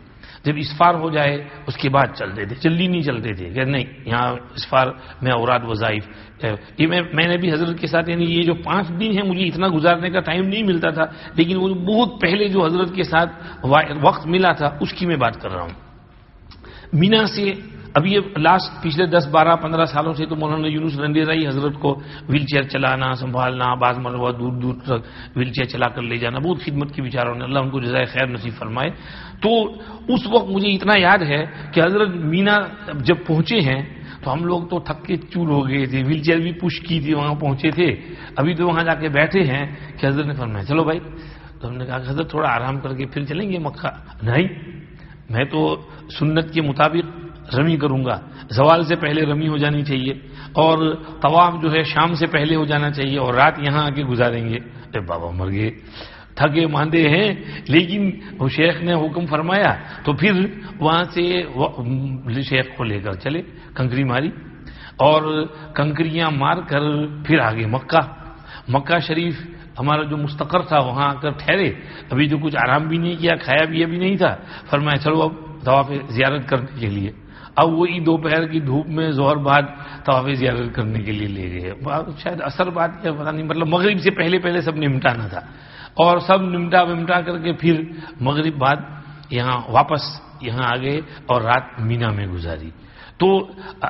جب اسفار ہو جائے اس کے بعد چلتے تھے, جلدی نہیں چلتے تھے کہ نہیں یہاں اسفار میں اوراد وظائف. یہ میں نے بھی حضرت کے ساتھ, یعنی یہ جو 5 دن ہیں مجھے اتنا گزارنے کا ٹائم نہیں ملتا تھا, لیکن وہ بہت پہلے جو حضرت کے ساتھ وقت ملا تھا اس کی میں بات کر رہا ہوں. مینا سے اب یہ لاسٹ پچھلے 10, 12, 15 سالوں سے تو مولانا یونس رنڈیرائی حضرت کو ویل چیئر چلانا, سنبھالنا, بعض مرتبہ دور دور تک ویل چیئر چلا کر لے جانا, بہت خدمت کی بیچاروں نے, اللہ ان کو جزائے خیر نصیب فرمائے. تو اس وقت مجھے اتنا یاد ہے کہ حضرت مینا جب پہنچے ہیں تو ہم لوگ تو تھک کے چور ہو گئے تھے, ویل چیئر بھی پش کی تھی, وہاں پہنچے تھے. ابھی تو وہاں جا کے بیٹھے ہیں کہ حضرت نے فرمایا چلو بھائی. تو ہم نے کہا کہ حضرت تھوڑا آرام کر کے پھر چلیں گے مکہ. نہیں, میں تو سنت کے مطابق رمی کروں گا, زوال سے پہلے رمی ہو جانی چاہیے اور طواف جو ہے شام سے پہلے ہو جانا چاہیے اور رات یہاں آ کے گزاریں گے. اے بابا مر گئے, تھکے ماندے ہیں, لیکن وہ شیخ نے حکم فرمایا تو پھر وہاں سے شیخ کو لے کر چلے, کنکری ماری اور کنکریاں مار کر پھر آگے مکہ شریف ہمارا جو مستقر تھا وہاں آ کر ٹھہرے. ابھی تو کچھ آرام بھی نہیں کیا, کھایا بھی ابھی نہیں تھا. فرمایا چلو اب طواف زیارت کرنے کے لیے. اب وہی دوپہر کی دھوپ میں ظہر بعد طواف زیارت کرنے کے لیے لے گئے. شاید اثر بات کیا پتہ نہیں, مطلب مغرب سے پہلے سب نمٹانا تھا اور سب نمٹا کر کے پھر مغرب بعد یہاں واپس یہاں آ گئے اور رات مینا میں گزاری. تو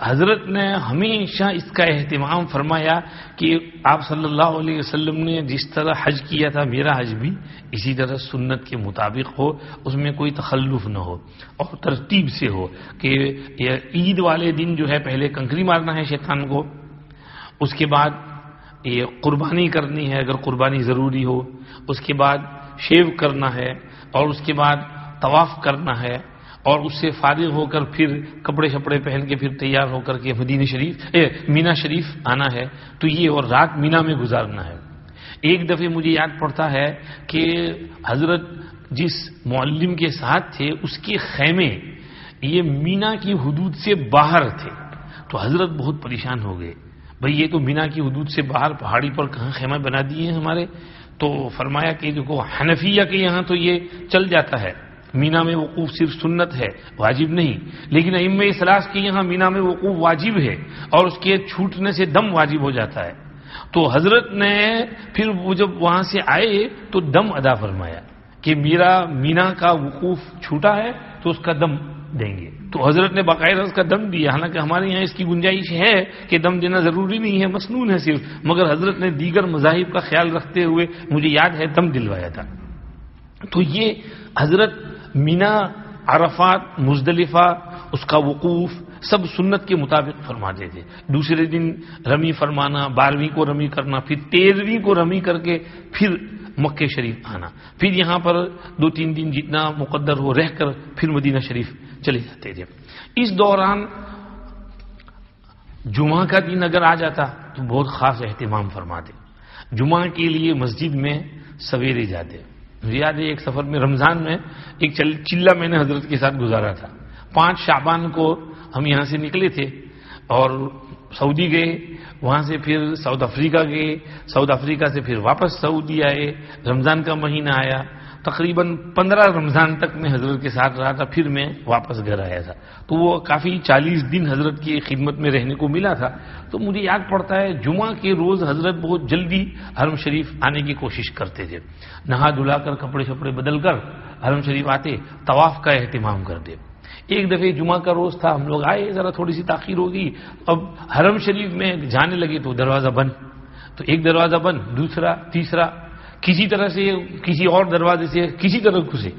حضرت نے ہمیشہ اس کا اہتمام فرمایا کہ آپ صلی اللہ علیہ وسلم نے جس طرح حج کیا تھا میرا حج بھی اسی طرح سنت کے مطابق ہو, اس میں کوئی تخلف نہ ہو اور ترتیب سے ہو. کہ عید والے دن جو ہے پہلے کنکری مارنا ہے شیطان کو, اس کے بعد یہ قربانی کرنی ہے اگر قربانی ضروری ہو, اس کے بعد شیو کرنا ہے اور اس کے بعد طواف کرنا ہے اور اس سے فارغ ہو کر پھر کپڑے شپڑے پہن کے پھر تیار ہو کر کے مینا شریف آنا ہے، تو یہ اور رات مینا میں گزارنا ہے۔ ایک دفعہ مجھے یاد پڑتا ہے کہ حضرت جس معلم کے ساتھ تھے اس کے خیمے یہ مینا کی حدود سے باہر تھے، تو حضرت بہت پریشان ہو گئے، بھئی یہ تو مینا کی حدود سے باہر پہاڑی پر کہاں خیمہ بنا دیے ہیں ہمارے۔ تو فرمایا کہ دیکھو حنفیہ کے یہاں تو یہ چل جاتا ہے، مینا میں وقوف صرف سنت ہے، واجب نہیں، لیکن ائمہ ثلاث کے یہاں مینا میں وقوف واجب ہے اور اس کے چھوٹنے سے دم واجب ہو جاتا ہے۔ تو حضرت نے پھر وہ جب وہاں سے آئے تو دم ادا فرمایا کہ میرا مینا کا وقوف چھوٹا ہے تو اس کا دم دیں گے۔ تو حضرت نے باقاعدہ اس کا دم دیا، حالانکہ ہمارے یہاں اس کی گنجائش ہے کہ دم دینا ضروری نہیں ہے، مسنون ہے صرف، مگر حضرت نے دیگر مذاہب کا خیال رکھتے ہوئے مجھے یاد ہے دم دلوایا تھا۔ تو یہ حضرت مینا، عرفات، مزدلفہ، اس کا وقوف سب سنت کے مطابق فرماتے تھے۔ دوسرے دن رمی فرمانا، 12ویں کو رمی کرنا، پھر 13ویں کو رمی کر کے پھر مکہ شریف آنا، پھر یہاں پر 2-3 دن جتنا مقدر ہو رہ کر پھر مدینہ شریف چلے جاتے تھے۔ اس دوران جمعہ کا دن اگر آ جاتا تو بہت خاص اہتمام فرماتے، جمعہ کے لیے مسجد میں سویرے جاتے۔ مجھے یاد ہے ایک سفر میں رمضان میں ایک چلہ میں نے حضرت کے ساتھ گزارا تھا۔ 5 شعبان کو ہم یہاں سے نکلے تھے اور سعودی گئے، وہاں سے پھر ساؤتھ افریقہ گئے، ساؤتھ افریقہ سے پھر واپس سعودی آئے، رمضان کا مہینہ آیا، تقریباً 15 رمضان تک میں حضرت کے ساتھ رہا تھا، پھر میں واپس گھر آیا تھا۔ تو وہ کافی 40 دن حضرت کی خدمت میں رہنے کو ملا تھا۔ تو مجھے یاد پڑتا ہے جمعہ کے روز حضرت بہت جلدی حرم شریف آنے کی کوشش کرتے تھے، نہا دھلا کر کپڑے شپڑے بدل کر حرم شریف آتے، طواف کا اہتمام کرتے۔ ایک دفعہ جمعہ کا روز تھا، ہم لوگ آئے، ذرا تھوڑی سی تاخیر ہوگی، اب حرم شریف میں جانے لگے تو دروازہ بند، تو ایک دروازہ بند، دوسرا، تیسرا، کسی طرح سے کسی اور دروازے سے کسی طرح گھسے۔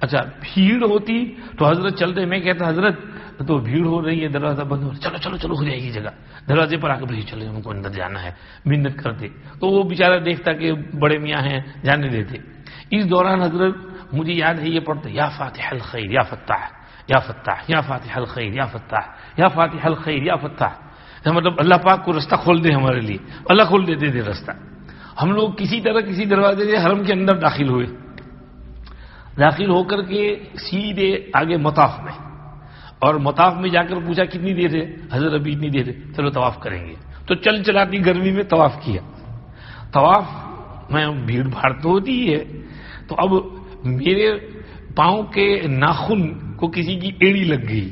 اچھا بھیڑ ہوتی تو حضرت چلتے، میں کہتا حضرت تو بھیڑ ہو رہی ہے، دروازہ بند ہو رہا ہے، چلو چلو چلو ہو جائے گی جگہ، دروازے پر آ کے بھائی چلے ہم کو اندر جانا ہے، منت کرتے، تو وہ بیچارہ دیکھتا کہ بڑے میاں ہیں جانے دیتے۔ اس دوران حضرت مجھے یاد ہے یہ پڑھتے، یا فاتح الخیر یا فتاح، یا فتاح، یا فاتح الخیر یا فتاح، یا فاتح الخیر یا فتاح، مطلب اللہ پاک کو رستہ کھول دے ہمارے لیے، اللہ کھول دیتے تھے رستہ۔ ہم لوگ کسی طرح کسی دروازے سے حرم کے اندر داخل ہوئے، داخل ہو کر کے سیدھے آگے مطاف میں، اور مطاف میں جا کر پوچھا کتنی دیر ہے، حضرت ابھی اتنی دیر ہے، چلو طواف کریں گے۔ تو چل چلاتی گرمی میں طواف کیا، طواف میں بھیڑ بھاڑ تو ہوتی ہی ہے، تو اب میرے پاؤں کے ناخن کو کسی کی ایڑی لگ گئی،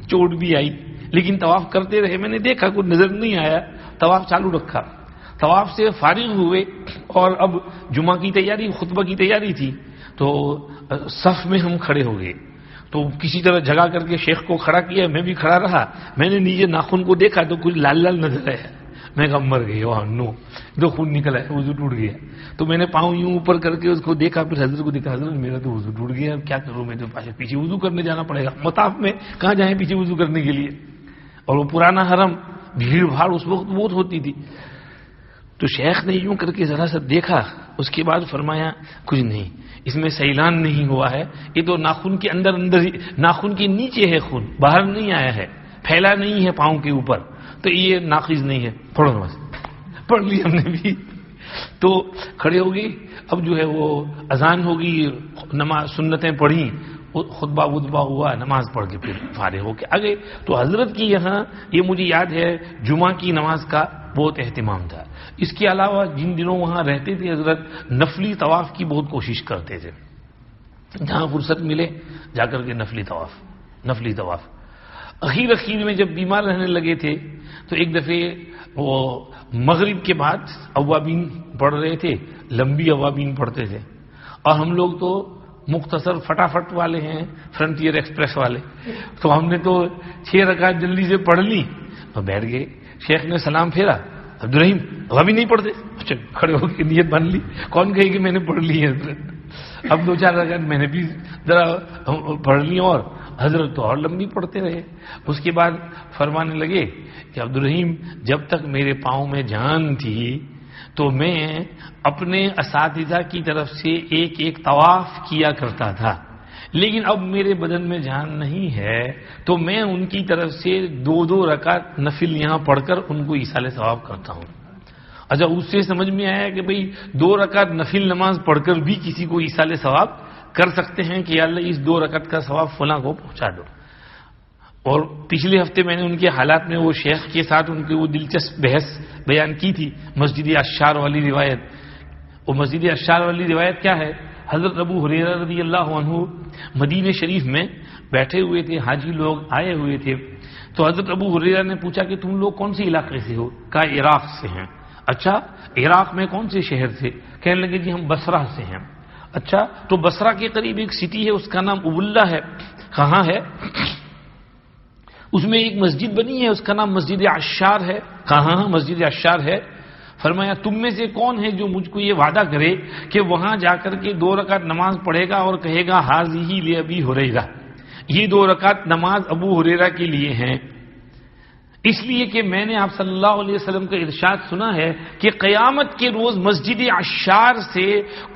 چوٹ بھی آئی، لیکن طواف کرتے رہے، میں نے دیکھا کوئی نظر نہیں آیا، طواف چالو رکھا۔ طواف سے فارغ ہوئے اور اب جمعہ کی تیاری، خطبہ کی تیاری تھی، تو صف میں ہم کھڑے ہو گئے، تو کسی طرح جگہ کر کے شیخ کو کھڑا کیا، میں بھی کھڑا رہا، میں نے نیچے ناخن کو دیکھا تو کچھ لال لال نظر آیا، میں کہا مر گئی، وہاں نو دو خون نکلا ہے، وضو ٹوٹ گیا۔ تو میں نے پاؤں یوں اوپر کر کے اس کو دیکھا، پھر حضرت کو دیکھا، حضرت میرا تو وضو ٹوٹ گیا، اب کیا کروں، میں تو پیچھے وضو کرنے جانا پڑے گا، مطاف میں کہاں جائیں پیچھے وضو کرنے کے لیے، اور وہ پرانا حرم، بھیڑ بھاڑ اس وقت بہت ہوتی تھی۔ تو شیخ نے یوں کر کے ذرا سا دیکھا، اس کے بعد فرمایا کچھ نہیں، اس میں سیلان نہیں ہوا ہے، یہ تو ناخن کے اندر ناخن کے نیچے ہے خون، باہر نہیں آیا ہے، پھیلا نہیں ہے پاؤں کے اوپر، تو یہ ناقص نہیں ہے، پڑھو نماز۔ پڑھ لی ہم نے بھی، تو کھڑے ہو گئی، اب جو ہے وہ اذان ہوگی، نماز سنتیں پڑھی، خطبہ وطبہ ہوا، نماز پڑھ کے پھر فارغ ہو کے آگے۔ تو حضرت کی یہاں یہ مجھے یاد ہے جمعہ کی نماز کا بہت اہتمام تھا۔ اس کے علاوہ جن دنوں وہاں رہتے تھے حضرت نفلی طواف کی بہت کوشش کرتے تھے، جہاں فرصت ملے جا کر کے نفلی طواف۔ اخیر میں جب بیمار رہنے لگے تھے تو ایک دفعہ وہ مغرب کے بعد اوابین پڑھ رہے تھے، لمبی اوابین پڑھتے تھے، اور ہم لوگ تو مختصر فٹافٹ والے ہیں، فرنٹیئر ایکسپریس والے، تو ہم نے تو 6 رکعت جلدی سے پڑھ لی اور بیٹھ گئے۔ شیخ نے سلام پھیرا، عبدالرحیم ابھی نہیں پڑھتے؟ اچھا، کھڑے ہو کے نیت بن لی، کون کہے کہ میں نے پڑھ لی ہے حضرت؟ اب 2-4 رکعت میں نے بھی ذرا پڑھ لی، اور حضرت تو اور لمبی پڑھتے رہے۔ اس کے بعد فرمانے لگے کہ عبدالرحیم جب تک میرے پاؤں میں جان تھی تو میں اپنے اساتذہ کی طرف سے ایک طواف کیا کرتا تھا، لیکن اب میرے بدن میں جان نہیں ہے تو میں ان کی طرف سے 2 رکعت نفل یہاں پڑھ کر ان کو ایصال ثواب کرتا ہوں. اچھا اس سے سمجھ میں آیا کہ بھئی 2 رکعت نفل نماز پڑھ کر بھی کسی کو ایصال ثواب کر سکتے ہیں کہ یا اللہ اس 2 رکعت کا ثواب فلاں کو پہنچا دو. اور پچھلے ہفتے میں نے ان کے حالات میں وہ شیخ کے ساتھ ان کی وہ دلچسپ بحث بیان کی تھی، مسجد عشار والی روایت. وہ مسجد عشار والی روایت کیا ہے؟ حضرت ابو ہریرہ رضی اللہ عنہ مدینہ شریف میں بیٹھے ہوئے تھے، حاجی لوگ آئے ہوئے تھے. تو حضرت ابو ہریرہ نے پوچھا کہ تم لوگ کون سے علاقے سے ہو؟ کہا عراق سے ہیں. اچھا عراق میں کون سے شہر سے؟ کہنے لگے جی ہم بصرہ سے ہیں. اچھا تو بصرہ کے قریب ایک سٹی ہے اس کا نام ابلہ ہے. کہاں ہے؟ اس میں ایک مسجد بنی ہے اس کا نام مسجد عشار ہے. کہاں مسجد عشار ہے؟ فرمایا تم میں سے کون ہے جو مجھ کو یہ وعدہ کرے کہ وہاں جا کر کے 2 رکعت نماز پڑھے گا اور کہے گا حاذی لابی ہریرہ، یہ 2 رکعت نماز ابو ہریرہ کے لیے ہیں. اس لیے کہ میں نے آپ صلی اللہ علیہ وسلم کا ارشاد سنا ہے کہ قیامت کے روز مسجد عشار سے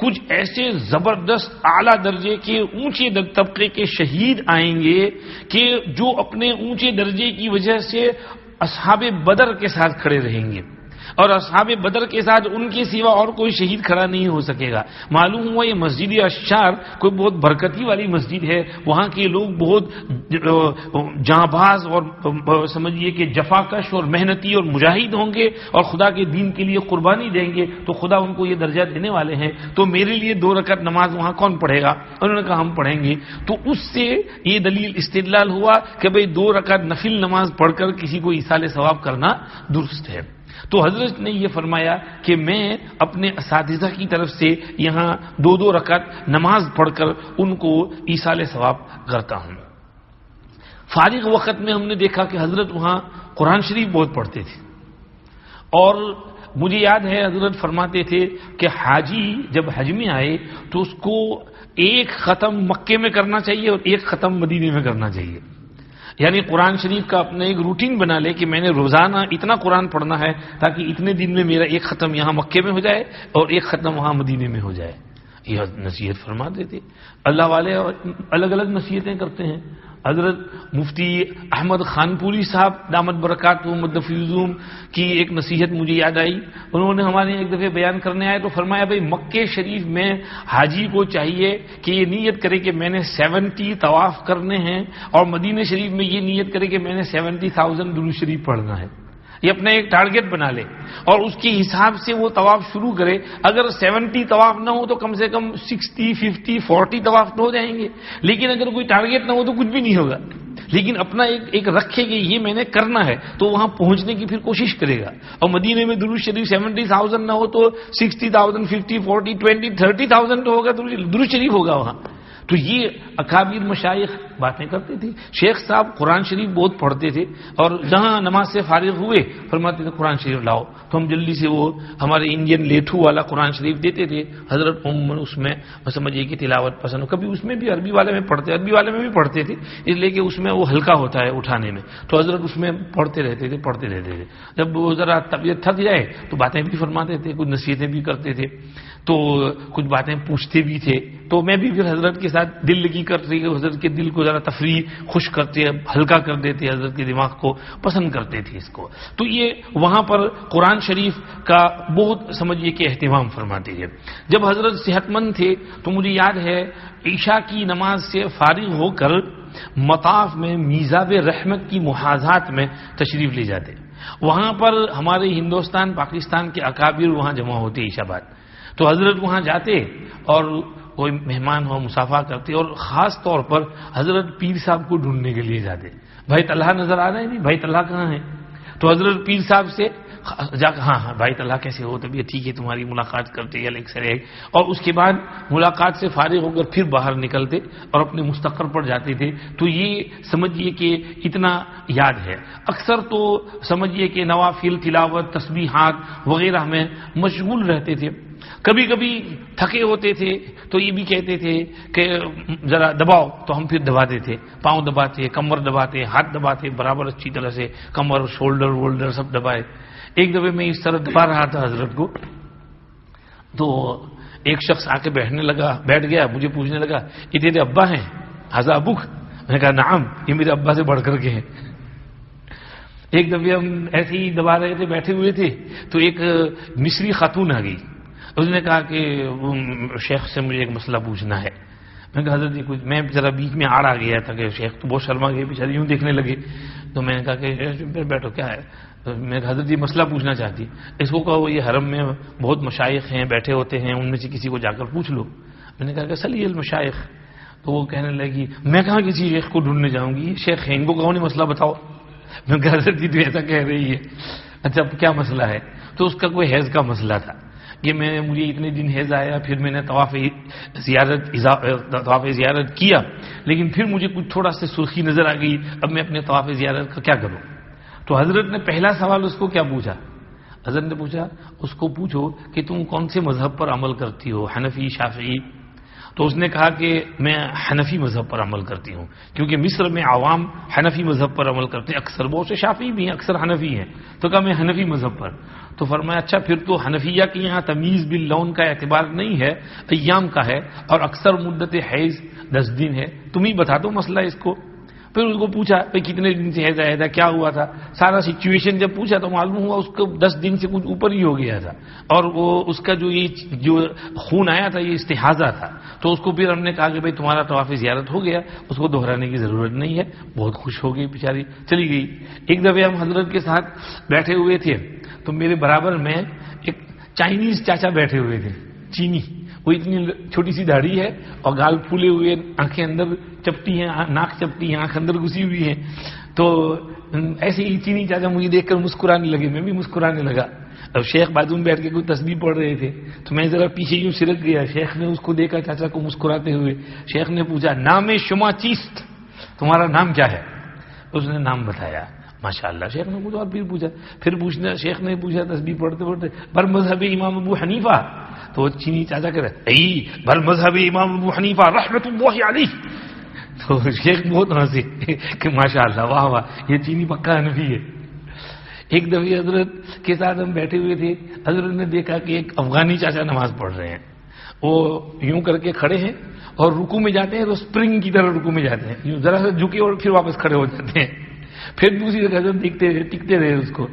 کچھ ایسے زبردست اعلیٰ درجے کے اونچے طبقے کے شہید آئیں گے کہ جو اپنے اونچے درجے کی وجہ سے اصحاب بدر کے ساتھ کھڑے رہیں گے، اور اصحاب بدر کے ساتھ ان کے سوا اور کوئی شہید کھڑا نہیں ہو سکے گا. معلوم ہوا یہ مسجد عشار کوئی بہت برکتی والی مسجد ہے، وہاں کے لوگ بہت جاں باز اور سمجھیے کہ جفاکش اور محنتی اور مجاہد ہوں گے اور خدا کے دین کے لیے قربانی دیں گے، تو خدا ان کو یہ درجہ دینے والے ہیں. تو میرے لیے 2 رکعت نماز وہاں کون پڑھے گا؟ انہوں نے کہا ہم پڑھیں گے. تو اس سے یہ دلیل استدلال ہوا کہ بھئی 2 رکعت نفل نماز پڑھ کر کسی کو ایصال ثواب کرنا درست ہے. تو حضرت نے یہ فرمایا کہ میں اپنے اساتذہ کی طرف سے یہاں 2 رکعت نماز پڑھ کر ان کو ایصال ثواب کرتا ہوں. فارغ وقت میں ہم نے دیکھا کہ حضرت وہاں قرآن شریف بہت پڑھتے تھے، اور مجھے یاد ہے حضرت فرماتے تھے کہ حاجی جب حج میں آئے تو اس کو 1 ختم مکے میں کرنا چاہیے اور 1 ختم مدینے میں کرنا چاہیے. یعنی قرآن شریف کا اپنا ایک روٹین بنا لے کہ میں نے روزانہ اتنا قرآن پڑھنا ہے تاکہ اتنے دن میں میرا 1 ختم یہاں مکے میں ہو جائے اور 1 ختم وہاں مدینے میں ہو جائے. یہ نصیحت فرماتے تھے. اللہ والے الگ الگ نصیحتیں کرتے ہیں. حضرت مفتی احمد خانپوری صاحب دامت برکاتہم مدفعظوم کی ایک نصیحت مجھے یاد آئی. انہوں نے ہمارے ایک دفعہ بیان کرنے آئے تو فرمایا بھئی مکے شریف میں حاجی کو چاہیے کہ یہ نیت کرے کہ میں نے 70 طواف کرنے ہیں، اور مدینہ شریف میں یہ نیت کرے کہ میں نے 70,000 درود شریف پڑھنا ہے. یہ اپنا ایک ٹارگٹ بنا لے اور اس کے حساب سے وہ طواف شروع کرے. اگر 70 طواف نہ ہو تو کم سے کم 60 50 40 طواف تو ہو جائیں گے، لیکن اگر کوئی ٹارگٹ نہ ہو تو کچھ بھی نہیں ہوگا. لیکن اپنا ایک رکھے کہ یہ میں نے کرنا ہے تو وہاں پہنچنے کی پھر کوشش کرے گا. اور مدینے میں درود شریف 70,000 نہ ہو تو 60,000 50 40 20 30,000 تو ہوگا، درود شریف ہوگا وہاں. تو یہ اکابر مشائخ باتیں کرتے تھے. شیخ صاحب قرآن شریف بہت پڑھتے تھے، اور جہاں نماز سے فارغ ہوئے فرماتے تھے قرآن شریف لاؤ، تو ہم جلدی سے وہ ہمارے انڈین لیٹھو والا قرآن شریف دیتے تھے. حضرت اس میں سمجھیے کہ تلاوت پسند ہو، کبھی اس میں بھی عربی والے میں پڑھتے، عربی والے میں بھی پڑھتے تھے اس لیے کہ اس میں وہ ہلکا ہوتا ہے اٹھانے میں، تو حضرت اس میں پڑھتے رہتے تھے. جب وہ ذرا طبیعت تھک جائے تو باتیں بھی فرماتے تھے، کچھ نصیحتیں بھی کرتے تھے، تو کچھ باتیں پوچھتے بھی تھے. تو میں بھی پھر حضرت کے ساتھ دل لگی کرتے کہ حضرت کے دل کو ذرا تفریح خوش کرتے، ہلکا کر دیتے، حضرت کے دماغ کو پسند کرتے تھے اس کو. تو یہ وہاں پر قرآن شریف کا بہت سمجھیے کہ اہتمام فرماتے ہیں. جب حضرت صحت مند تھے تو مجھے یاد ہے عشاء کی نماز سے فارغ ہو کر مطاف میں میزاب رحمت کی محاذات میں تشریف لے جاتے. وہاں پر ہمارے ہندوستان پاکستان کے اکابر وہاں جمع ہوتے عشاء بعد، تو حضرت وہاں جاتے اور کوئی مہمان ہو مسافہ کرتے، اور خاص طور پر حضرت پیر صاحب کو ڈھونڈنے کے لیے جاتے. بھائی طلحہ نظر آ رہے ہیں؟ نہیں بھائی طلحہ کہاں ہے؟ تو حضرت پیر صاحب سے جا کر ہاں بھائی طلحہ کیسے ہو، طبیعت ٹھیک ہے تمہاری، ملاقات کرتے یا ایک سر ایک، اور اس کے بعد ملاقات سے فارغ ہو کر پھر باہر نکلتے اور اپنے مستقر پر جاتے تھے. تو یہ سمجھیے کہ اتنا یاد ہے. اکثر تو سمجھیے کہ نوافل تلاوت تسبیحات وغیرہ میں مشغول رہتے تھے. کبھی کبھی تھکے ہوتے تھے تو یہ بھی کہتے تھے کہ ذرا دباؤ، تو ہم پھر دباتے تھے، پاؤں دباتے، کمر دباتے، ہاتھ دباتے برابر اچھی طرح سے، کمر شولڈر وولڈر سب دبائے. ایک دفعہ میں اس طرح دبا رہا تھا حضرت کو، تو ایک شخص آ کے بیٹھ گیا، مجھے پوچھنے لگا یہ تیرے ابا ہیں؟ حضا ابوک؟ میں نے کہا نعم، یہ میرے ابا سے بڑھ کر کے ہیں۔ ایک دفعہ ہم ایسے ہی دبا رہے تھے، بیٹھے ہوئے تھے، تو ایک مصری خاتون آ گئی، اس نے کہا کہ شیخ سے مجھے ایک مسئلہ پوچھنا ہے۔ میں نے کہا حضرت جی کچھ، میں ذرا بیچ میں آڑ آ گیا تھا کہ شیخ تو بہت شرما گئے بیچارے، یوں دیکھنے لگے، تو میں نے کہا کہ بیٹھو کیا ہے؟ میں نے کہا حضرت جی مسئلہ پوچھنا چاہتی، اس کو کہو یہ حرم میں بہت مشائخ ہیں بیٹھے ہوتے ہیں، ان میں سے کسی کو جا کر پوچھ لو۔ میں نے کہا کہ سلیل المشائخ، تو وہ کہنے لگی میں کہاں کسی شیخ کو ڈھونڈنے جاؤں گی، یہ شیخ ہیں، ان کو کہو نہیں مسئلہ بتاؤ۔ میں نے کہا حضرت جی تو ایسا کہہ رہی ہے، اچھا کیا مسئلہ ہے؟ تو اس کا کوئی حیض کا مسئلہ تھا کہ مجھے اتنے دن حیض آیا، پھر میں نے طواف زیارت کیا، لیکن پھر مجھے کچھ تھوڑا سے سرخی نظر آ گئی، اب میں اپنے طواف زیارت کا کیا کروں؟ تو حضرت نے پہلا سوال اس کو کیا پوچھا؟ حضرت نے پوچھا اس کو پوچھو کہ تم کون سے مذہب پر عمل کرتی ہو، حنفی شافعی؟ تو اس نے کہا کہ میں حنفی مذہب پر عمل کرتی ہوں، کیونکہ مصر میں عوام حنفی مذہب پر عمل کرتے ہیں، اکثر بہت سے شافعی بھی ہیں، اکثر حنفی ہیں، تو کہا میں حنفی مذہب پر۔ تو فرمایا اچھا پھر تو حنفیہ کے یہاں تمیز باللون کا اعتبار نہیں ہے، ایام کا ہے، اور اکثر مدت حیض 10 دن ہے، تم ہی بتا دو مسئلہ اس کو۔ پھر اس کو پوچھا بھائی کتنے دن سے حیض آیا تھا، کیا ہوا تھا، سارا سچویشن جب پوچھا تو معلوم ہوا اس کو 10 دن سے کچھ اوپر ہی ہو گیا تھا، اور وہ اس کا جو خون آیا تھا یہ استحاضہ تھا۔ تو اس کو پھر ہم نے کہا کہ بھائی تمہارا طواف زیارت ہو گیا، اس کو دہرانے کی ضرورت نہیں ہے، بہت خوش ہو گئی بیچاری، چلی گئی۔ ایک دفعہ ہم حضرت کے ساتھ بیٹھے ہوئے تھے تو میرے برابر میں ایک چائنیز چاچا بیٹھے ہوئے تھے، چینی، وہ اتنی چھوٹی سی داڑھی ہے اور گال پھولے ہوئے، آنکھیں اندر چپٹی ہیں، ناک چپٹی ہے، آنکھ اندر گھسی ہوئی ہے۔ تو ایسے ہی چینی چاچا مجھے دیکھ کر مسکرانے لگے، میں بھی مسکرانے لگا۔ اب شیخ بازو میں بیٹھ کے کوئی تسبیح پڑھ رہے تھے تو میں ذرا پیچھے یوں سرک گیا، شیخ نے اس کو دیکھا چاچا کو مسکراتے ہوئے، شیخ نے پوچھا نام شما چیست، تمہارا نام کیا ہے؟ اس نے نام بتایا، ماشاءاللہ۔ شیخ نے پوچھا اور پھر پوچھنا، شیخ نے پوچھا تسبیح پڑھتے پڑھتے بر مذہب امام ابو حنیفہ؟ تو چینی چاچا کہہ رہے بر مذہب امام ابو حنیفہ رحمۃ اللہ علیہ۔ تو شیخ بہت ہنسے کہ ماشاءاللہ، واہ واہ، یہ چینی پکا حنفی ہے۔ ایک دفعہ حضرت کے ساتھ ہم بیٹھے ہوئے تھے، حضرت نے دیکھا کہ ایک افغانی چاچا نماز پڑھ رہے ہیں، وہ یوں کر کے کھڑے ہیں اور رکوع میں جاتے ہیں تو اسپرنگ کی طرح رکوع میں جاتے ہیں، یوں ذرا سا جھکے اور پھر واپس کھڑے ہو جاتے ہیں۔ پھر دوسری رکعت ٹکتے رہے اس کو،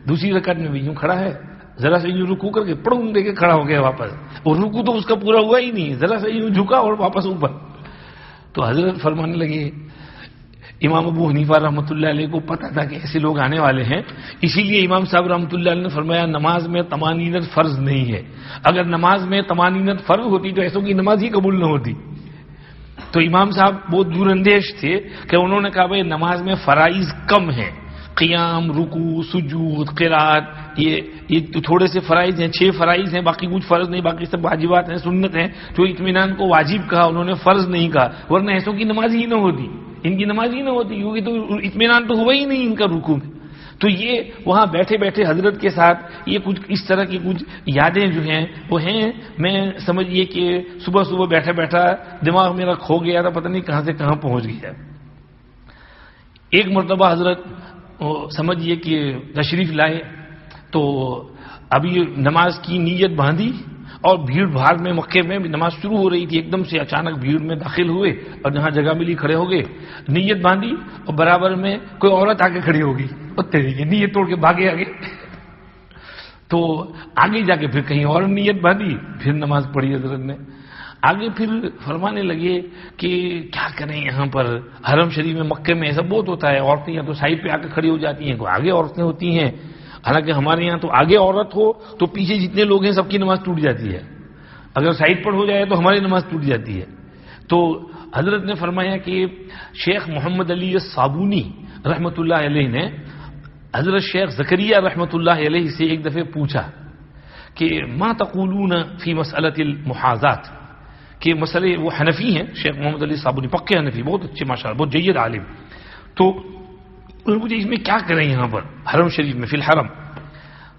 دوسری رکعت میں بھی یوں کھڑا ہے، ذرا سے یوں رکوع کر کے پڑوں دے کے کھڑا ہو گیا واپس، اور رکوع تو اس کا پورا ہوا ہی نہیں، ذرا سے یوں جھکا اور واپس اوپر۔ تو حضرت فرمانے لگے امام ابو حنیفہ رحمۃ اللہ علیہ کو پتا تھا کہ ایسے لوگ آنے والے ہیں، اسی لیے امام صاحب رحمۃ اللہ علیہ نے فرمایا نماز میں طمانینت فرض نہیں ہے، اگر نماز میں طمانینت فرض ہوتی تو ایسوں کی نماز ہی قبول نہ ہوتی۔ تو امام صاحب بہت دور اندیش تھے کہ انہوں نے کہا بھائی نماز میں فرائض کم ہیں، قیام، رکوع، سجود، قرات، یہ تھوڑے سے فرائض ہیں، 6 فرائض ہیں، باقی کچھ فرض نہیں، باقی سب واجبات ہیں، سنت ہیں۔ جو اطمینان کو واجب کہا انہوں نے فرض نہیں کہا، ورنہ ایسوں کی نماز ہی نہ ہوتی، ان کی نماز ہی نہ ہوتی، کیونکہ تو اطمینان تو ہوا ہی نہیں ان کا رکوع میں۔ تو یہ وہاں بیٹھے بیٹھے حضرت کے ساتھ یہ کچھ اس طرح کی کچھ یادیں جو ہیں وہ ہیں، میں سمجھیے کہ صبح صبح بیٹھا بیٹھا دماغ میرا کھو گیا تھا، پتہ نہیں کہاں سے کہاں پہنچ گیا۔ ایک مرتبہ حضرت سمجھیے کہ تشریف لائے تو ابھی نماز کی نیت باندھی اور بھیڑ بھاڑ میں مکے میں نماز شروع ہو رہی تھی، ایک دم سے اچانک بھیڑ میں داخل ہوئے اور جہاں جگہ ملی کھڑے ہو گئے، نیت باندھی اور برابر میں کوئی عورت آگے کھڑی ہوگی اور تیری کی نیت توڑ کے بھاگے آگے۔ تو آگے جا کے پھر کہیں اور نیت باندھی، پھر نماز پڑھی حضرت نے۔ آگے پھر فرمانے لگے کہ کیا کریں، یہاں پر حرم شریف میں مکے میں ایسا بہت ہوتا ہے، عورتیں یا تو سائڈ پہ آ کے کھڑی ہو جاتی ہیں، کوئی آگے عورتیں ہوتی ہیں، حالانکہ ہمارے یہاں تو آگے عورت ہو تو پیچھے جتنے لوگ ہیں سب کی نماز ٹوٹ جاتی ہے، اگر سائڈ پر ہو جائے تو ہماری نماز ٹوٹ جاتی ہے۔ تو حضرت نے فرمایا کہ شیخ محمد علی صابونی رحمۃ اللہ علیہ نے حضرت شیخ زکریا رحمۃ اللہ علیہ سے ایک دفعہ پوچھا کہ ما تقولون فی مسئلۃ المحاذات، کہ مسئلے وہ حنفی ہیں، شیخ محمد علی صابونی پکے حنفی، بہت اچھے ماشاءاللہ، بہت جید عالم، تو مجھے اس میں کیا کریں یہاں پر حرم شریف میں فی الحرم؟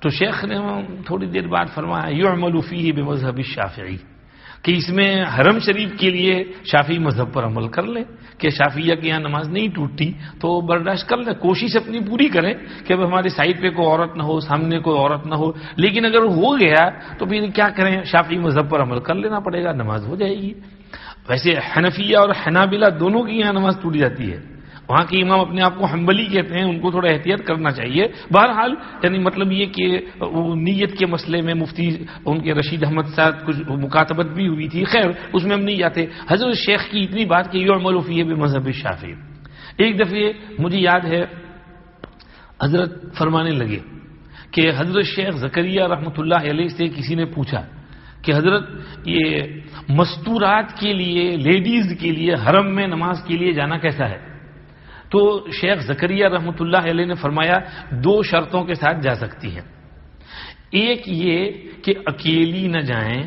تو شیخ نے تھوڑی دیر بعد فرمایا یعمل فیہ بمذہب الشافعی، کہ اس میں حرم شریف کے لیے شافعی مذہب پر عمل کر لیں، کہ شافعیہ کے یہاں نماز نہیں ٹوٹتی تو برداشت کر لیں، کوشش اپنی پوری کریں کہ اب ہمارے سائڈ پہ کوئی عورت نہ ہو، سامنے کوئی عورت نہ ہو، لیکن اگر ہو گیا تو پھر کیا کریں، شافعی مذہب پر عمل کر لینا پڑے گا، نماز ہو جائے گی۔ ویسے حنفیہ اور حنابلہ دونوں کی یہاں نماز ٹوٹ جاتی ہے. وہاں کے امام اپنے آپ کو حنبلی کہتے ہیں, ان کو تھوڑا احتیاط کرنا چاہیے. بہرحال یعنی مطلب یہ کہ نیت کے مسئلے میں مفتی ان کے رشید احمد صاحب کچھ مکاتبت بھی ہوئی تھی, خیر اس میں ہم نہیں جاتے. حضرت شیخ کی اتنی بات کہ یعمل فیہ بمذہب الشافعی. ایک دفعہ مجھے یاد ہے حضرت فرمانے لگے کہ حضرت شیخ زکریا رحمۃ اللہ علیہ سے کسی نے پوچھا کہ حضرت یہ مستورات کے لیے, لیڈیز کے لیے حرم میں نماز کے لیے جانا کیسا ہے؟ تو شیخ زکریا رحمۃ اللہ علیہ نے فرمایا 2 شرطوں کے ساتھ جا سکتی ہیں. ایک یہ کہ اکیلی نہ جائیں,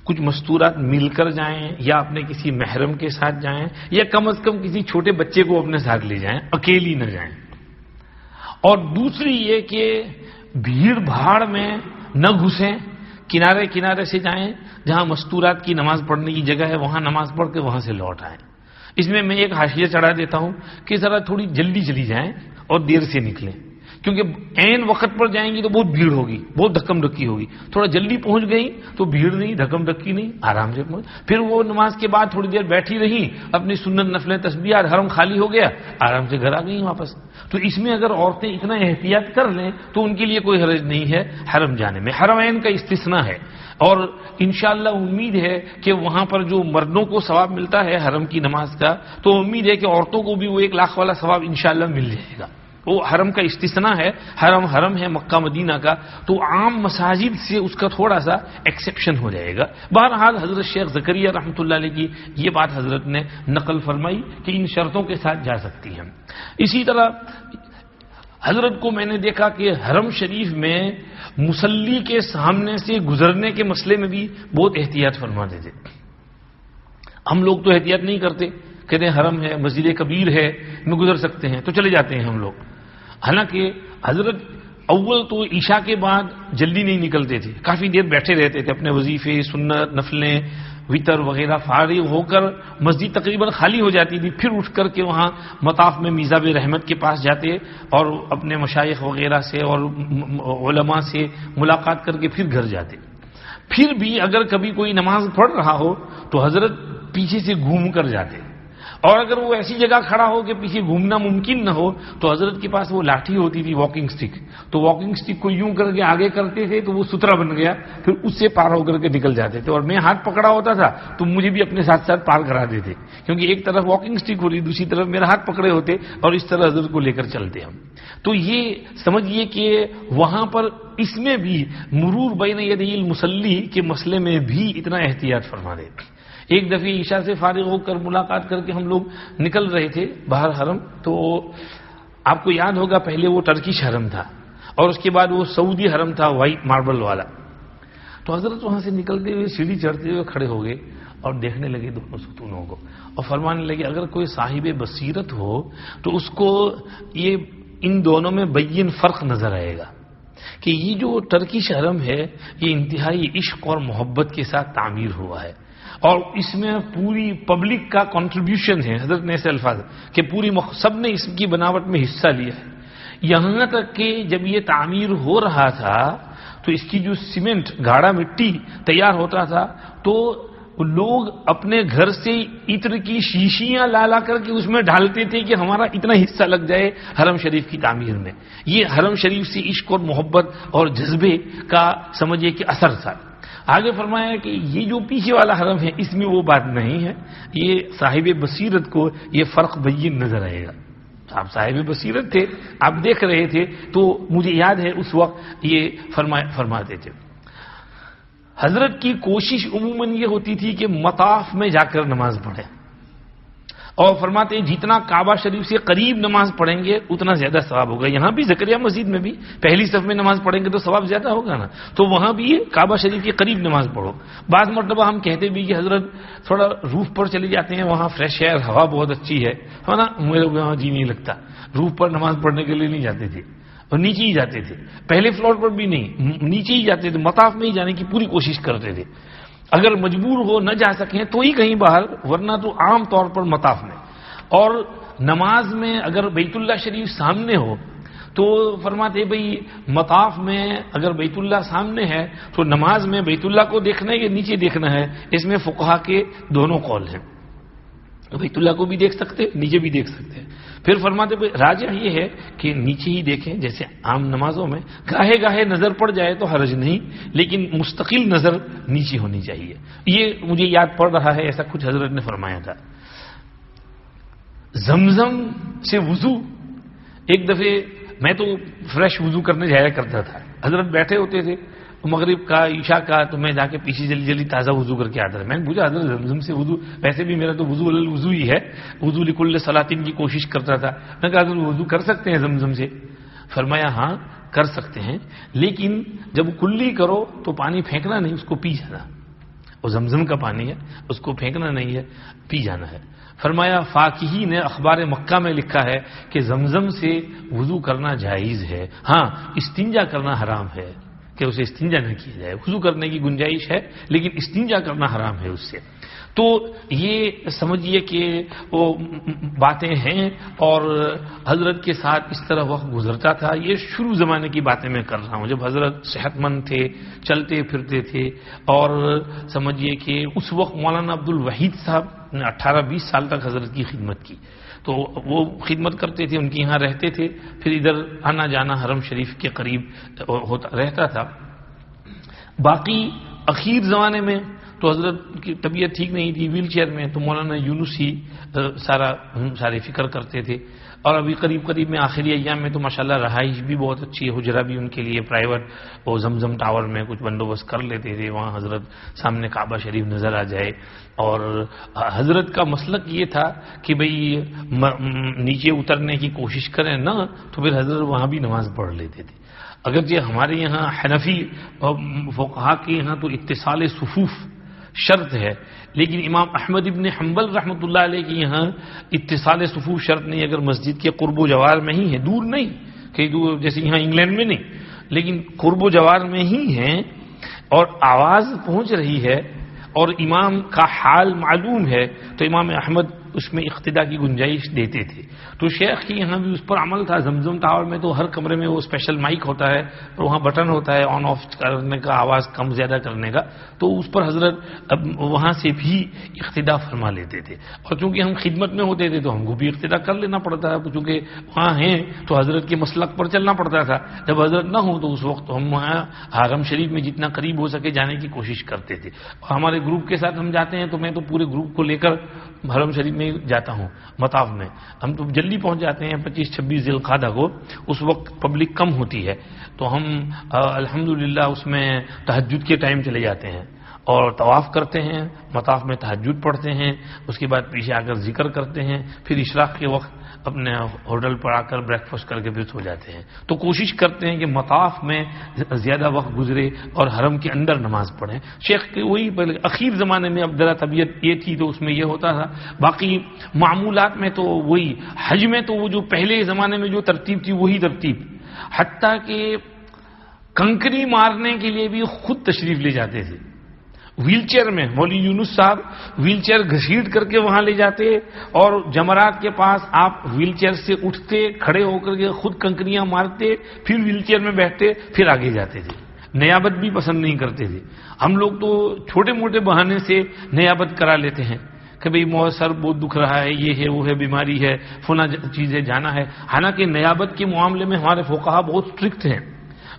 کچھ مستورات مل کر جائیں, یا اپنے کسی محرم کے ساتھ جائیں, یا کم از کم کسی چھوٹے بچے کو اپنے ساتھ لے جائیں, اکیلی نہ جائیں. اور دوسری یہ کہ بھیڑ بھاڑ میں نہ گھسیں, کنارے کنارے سے جائیں, جہاں مستورات کی نماز پڑھنے کی جگہ ہے وہاں نماز پڑھ کے وہاں سے لوٹ آئیں. اس میں ایک حاشیہ چڑھا دیتا ہوں کہ ذرا تھوڑی جلدی چلی جائیں اور دیر سے نکلیں, کیونکہ عین وقت پر جائیں گی تو بہت بھیڑ ہوگی, بہت دھکم دھکی ہوگی. تھوڑا جلدی پہنچ گئی تو بھیڑ نہیں, دھکم دھکی نہیں, آرام سے پہنچ. پھر وہ نماز کے بعد تھوڑی دیر بیٹھی رہی, اپنی سنت نفلیں تسبیحات, حرم خالی ہو گیا, آرام سے گھر آ گئی واپس. تو اس میں اگر عورتیں اتنا احتیاط کر لیں تو ان کے لیے کوئی حرج نہیں ہے حرم جانے میں. حرمین کا استثناء ہے, اور انشاءاللہ امید ہے کہ وہاں پر جو مردوں کو ثواب ملتا ہے حرم کی نماز کا, تو امید ہے کہ عورتوں کو بھی وہ 1 لاکھ والا ثواب انشاءاللہ مل جائے گا. وہ حرم کا استثناء ہے, حرم ہے مکہ مدینہ کا, تو عام مساجد سے اس کا تھوڑا سا ایکسیپشن ہو جائے گا. بہرحال حضرت شیخ زکریا رحمۃ اللہ علیہ کی یہ بات حضرت نے نقل فرمائی کہ ان شرطوں کے ساتھ جا سکتی ہیں. اسی طرح حضرت کو میں نے دیکھا کہ حرم شریف میں مصلی کے سامنے سے گزرنے کے مسئلے میں بھی بہت احتیاط فرماتے تھے. ہم لوگ تو احتیاط نہیں کرتے, کہتے ہیں حرم ہے, مسجد کبیر ہے, میں گزر سکتے ہیں, تو چلے جاتے ہیں ہم لوگ. حالانکہ حضرت اول تو عشاء کے بعد جلدی نہیں نکلتے تھے, کافی دیر بیٹھے رہتے تھے, اپنے وظیفے, سنت, نفلیں, وطر وغیرہ فارغ ہو کر مسجد تقریباً خالی ہو جاتی تھی. پھر اٹھ کر کے وہاں مطاف میں میزاب رحمت کے پاس جاتے اور اپنے مشائخ وغیرہ سے اور علماء سے ملاقات کر کے پھر گھر جاتے. پھر بھی اگر کبھی کوئی نماز پڑھ رہا ہو تو حضرت پیچھے سے گھوم کر جاتے, اور اگر وہ ایسی جگہ کھڑا ہو کہ پیچھے گھومنا ممکن نہ ہو تو حضرت کے پاس وہ لاٹھی ہوتی تھی, واکنگ سٹک, تو واکنگ سٹک کو یوں کر کے آگے کرتے تھے تو وہ سترا بن گیا, پھر اس سے پار ہو کر کے نکل جاتے تھے. اور میں ہاتھ پکڑا ہوتا تھا تو مجھے بھی اپنے ساتھ ساتھ پار کرا دیتے, کیونکہ ایک طرف واکنگ سٹک ہو رہی, دوسری طرف میرا ہاتھ پکڑے ہوتے, اور اس طرح حضرت کو لے کر چلتے ہم. تو یہ سمجھیے کہ وہاں پر اس میں بھی مرور بین یدی المصلی کے مسئلے میں بھی اتنا احتیاط فرما دیتے. ایک دفعہ عشاء سے فارغ ہو کر ملاقات کر کے ہم لوگ نکل رہے تھے باہر حرم, تو آپ کو یاد ہوگا پہلے وہ ٹرکش حرم تھا اور اس کے بعد وہ سعودی حرم تھا, وائٹ ماربل والا. تو حضرت وہاں سے نکلتے ہوئے سیڑھی چڑھتے ہوئے کھڑے ہو گئے اور دیکھنے لگے دونوں ستونوں کو, اور فرمانے لگے اگر کوئی صاحب بصیرت ہو تو اس کو یہ ان دونوں میں بین فرق نظر آئے گا کہ یہ جو ٹرکش حرم ہے یہ انتہائی عشق اور محبت کے ساتھ تعمیر ہوا ہے, اور اس میں پوری پبلک کا کنٹریبیوشن ہے. حضرت نے ایسے الفاظ کہ پوری سب نے اس کی بناوٹ میں حصہ لیا ہے. یہاں تک کہ جب یہ تعمیر ہو رہا تھا تو اس کی جو سیمنٹ, گاڑا مٹی تیار ہوتا تھا تو لوگ اپنے گھر سے عطر کی شیشیاں لا کر کے اس میں ڈالتے تھے کہ ہمارا اتنا حصہ لگ جائے حرم شریف کی تعمیر میں. یہ حرم شریف سے عشق اور محبت اور جذبے کا سمجھیے کہ اثر تھا. آگے فرمایا کہ یہ جو پیچھے والا حرم ہے اس میں وہ بات نہیں ہے, یہ صاحب بصیرت کو یہ فرق بین نظر آئے گا. آپ صاحب بصیرت تھے, آپ دیکھ رہے تھے, تو مجھے یاد ہے اس وقت یہ فرماتے تھے. حضرت کی کوشش عموماً یہ ہوتی تھی کہ مطاف میں جا کر نماز پڑھیں, اور فرماتے ہیں جتنا کعبہ شریف سے قریب نماز پڑھیں گے اتنا زیادہ ثواب ہوگا. یہاں بھی زکریا مسجد میں بھی پہلی صف میں نماز پڑھیں گے تو ثواب زیادہ ہوگا نا, تو وہاں بھی کعبہ شریف کے قریب نماز پڑھو. بعض مرتبہ ہم کہتے بھی کہ حضرت تھوڑا روف پر چلے جاتے ہیں, وہاں فریش ایئر, ہوا بہت اچھی ہے نا, میرے وہاں جی نہیں لگتا. روف پر نماز پڑھنے کے لیے نہیں جاتے تھے اور نیچے ہی جاتے تھے, پہلے فلور پر بھی نہیں, نیچے ہی جاتے تھے, مطاف میں ہی جانے کی پوری کوشش کرتے تھے. اگر مجبور ہو نہ جا سکیں تو ہی کہیں باہر, ورنہ تو عام طور پر مطاف میں. اور نماز میں اگر بیت اللہ شریف سامنے ہو تو فرماتے بھئی مطاف میں اگر بیت اللہ سامنے ہے تو نماز میں بیت اللہ کو دیکھنا ہے یا نیچے دیکھنا ہے؟ اس میں فقہا کے دونوں قول ہیں، بیت اللہ کو بھی دیکھ سکتے نیچے بھی دیکھ سکتے ہیں۔ پھر فرماتے بھئی راجح یہ ہے کہ نیچے ہی دیکھیں، جیسے عام نمازوں میں گاہے گاہے نظر پڑ جائے تو حرج نہیں، لیکن مستقل نظر نیچے ہونی چاہیے۔ یہ مجھے یاد پڑ رہا ہے ایسا کچھ حضرت نے فرمایا تھا۔ زمزم سے وضو، ایک دفعہ میں تو فریش وضو کرنے جایا کرتا تھا، حضرت بیٹھے ہوتے تھے مغرب کا عشاء کا، تو میں جا کے پیچھے جلدی جلدی تازہ وضو کر کے آتا تھا۔ میں نے پوچھا حضرت زمزم سے وضو، ویسے بھی میرا تو وضو الوضو ہی ہے، وضو لکل صلاتین کی کوشش کرتا تھا۔ میں نے کہا حضرت وضو کر سکتے ہیں زمزم سے؟ فرمایا ہاں کر سکتے ہیں، لیکن جب کلی کرو تو پانی پھینکنا نہیں، اس کو پی جانا۔ وہ زمزم کا پانی ہے، اس کو پھینکنا نہیں ہے، پی جانا ہے۔ فرمایا فاقہی نے اخبار مکہ میں لکھا ہے کہ زمزم سے وضو کرنا جائز ہے، ہاں استنجا کرنا حرام ہے، کہ اسے استنجا نہ کیا جائے۔ وضو کرنے کی گنجائش ہے لیکن استنجا کرنا حرام ہے اس سے۔ تو یہ سمجھیے کہ وہ باتیں ہیں، اور حضرت کے ساتھ اس طرح وقت گزرتا تھا۔ یہ شروع زمانے کی باتیں میں کر رہا ہوں، جب حضرت صحت مند تھے، چلتے پھرتے تھے، اور سمجھیے کہ اس وقت مولانا عبد الوحید صاحب نے 18-20 سال تک حضرت کی خدمت کی، تو وہ خدمت کرتے تھے، ان کے یہاں رہتے تھے، پھر ادھر آنا جانا حرم شریف کے قریب رہتا تھا۔ باقی اخیر زمانے میں تو حضرت کی طبیعت ٹھیک نہیں تھی، ویل چیئر میں، تو مولانا یونس ہی سارے فکر کرتے تھے۔ اور ابھی قریب میں آخری ایام میں تو ماشاءاللہ رہائش بھی بہت اچھی ہے، حجرہ بھی ان کے لیے پرائیویٹ، وہ زمزم ٹاور میں کچھ بندوبست کر لیتے تھے، وہاں حضرت سامنے کعبہ شریف نظر آ جائے۔ اور حضرت کا مسلک یہ تھا کہ بھئی نیچے اترنے کی کوشش کریں نا، تو پھر حضرت وہاں بھی نماز پڑھ لیتے تھے۔ اگرچہ ہمارے یہاں حنفی فقہا کے یہاں تو اتصال صفوف شرط ہے، لیکن امام احمد ابن حنبل رحمۃ اللہ علیہ کے یہاں اتصال صفوف شرط نہیں، اگر مسجد کے قرب و جوار میں ہی ہے، دور نہیں کہیں دور جیسے یہاں انگلینڈ میں نہیں، لیکن قرب و جوار میں ہی ہیں اور آواز پہنچ رہی ہے اور امام کا حال معلوم ہے، تو امام احمد اس میں اقتدا کی گنجائش دیتے تھے۔ تو شیخ کے یہاں بھی اس پر عمل تھا۔ زمزم ٹاور میں تو ہر کمرے میں وہ اسپیشل مائک ہوتا ہے، اور وہاں بٹن ہوتا ہے آن آف کرنے کا، آواز کم زیادہ کرنے کا، تو اس پر حضرت اب وہاں سے بھی اقتدا فرما لیتے تھے۔ اور چونکہ ہم خدمت میں ہوتے تھے تو ہم کو بھی اقتدا کر لینا پڑتا ہے، چونکہ وہاں ہیں تو حضرت کے مسلک پر چلنا پڑتا تھا۔ جب حضرت نہ ہو تو اس وقت ہم وہاں حرم شریف میں جتنا قریب ہو سکے جانے کی کوشش کرتے تھے۔ اور ہمارے گروپ کے ساتھ ہم جاتے ہیں تو میں تو پورے گروپ کو لے کر حرم شریف میں جاتا ہوں، مطاف میں۔ ہم تو جلدی پہنچ جاتے ہیں 25-26 ذی القعدہ کو، اس وقت پبلک کم ہوتی ہے، تو ہم الحمدللہ اس میں تہجد کے ٹائم چلے جاتے ہیں اور طواف کرتے ہیں، مطاف میں تہجد پڑھتے ہیں، اس کے بعد پیچھے آ کر ذکر کرتے ہیں، پھر اشراق کے وقت اپنے ہوٹل پر آ کر بریک فاسٹ کر کے پھر سو جاتے ہیں۔ تو کوشش کرتے ہیں کہ مطاف میں زیادہ وقت گزرے اور حرم کے اندر نماز پڑھیں۔ شیخ کے وہی اخیر زمانے میں اب ذرا طبیعت یہ تھی تو اس میں یہ ہوتا تھا، باقی معمولات میں تو وہی، حج میں تو وہ جو پہلے زمانے میں جو ترتیب تھی وہی ترتیب، حتیٰ کہ کنکری مارنے کے لیے بھی خود تشریف لے جاتے تھے ویل چیئر میں۔ مولوی یونس صاحب ویل چیئر گھسیٹ کر کے وہاں لے جاتے، اور جمرات کے پاس آپ ویل چیئر سے اٹھتے، کھڑے ہو کر کے خود کنکریاں مارتے، پھر ویل چیئر میں بیٹھتے، پھر آگے جاتے تھے۔ نیابت بھی پسند نہیں کرتے تھے۔ ہم لوگ تو چھوٹے موٹے بہانے سے نیابت کرا لیتے ہیں کہ بھئی سر بہت دکھ رہا ہے، یہ ہے وہ ہے، بیماری ہے، فلاں چیز ہے، جانا ہے۔ حالانکہ نیابت کے معاملے میں ہمارے فقہا بہت اسٹرکٹ ہیں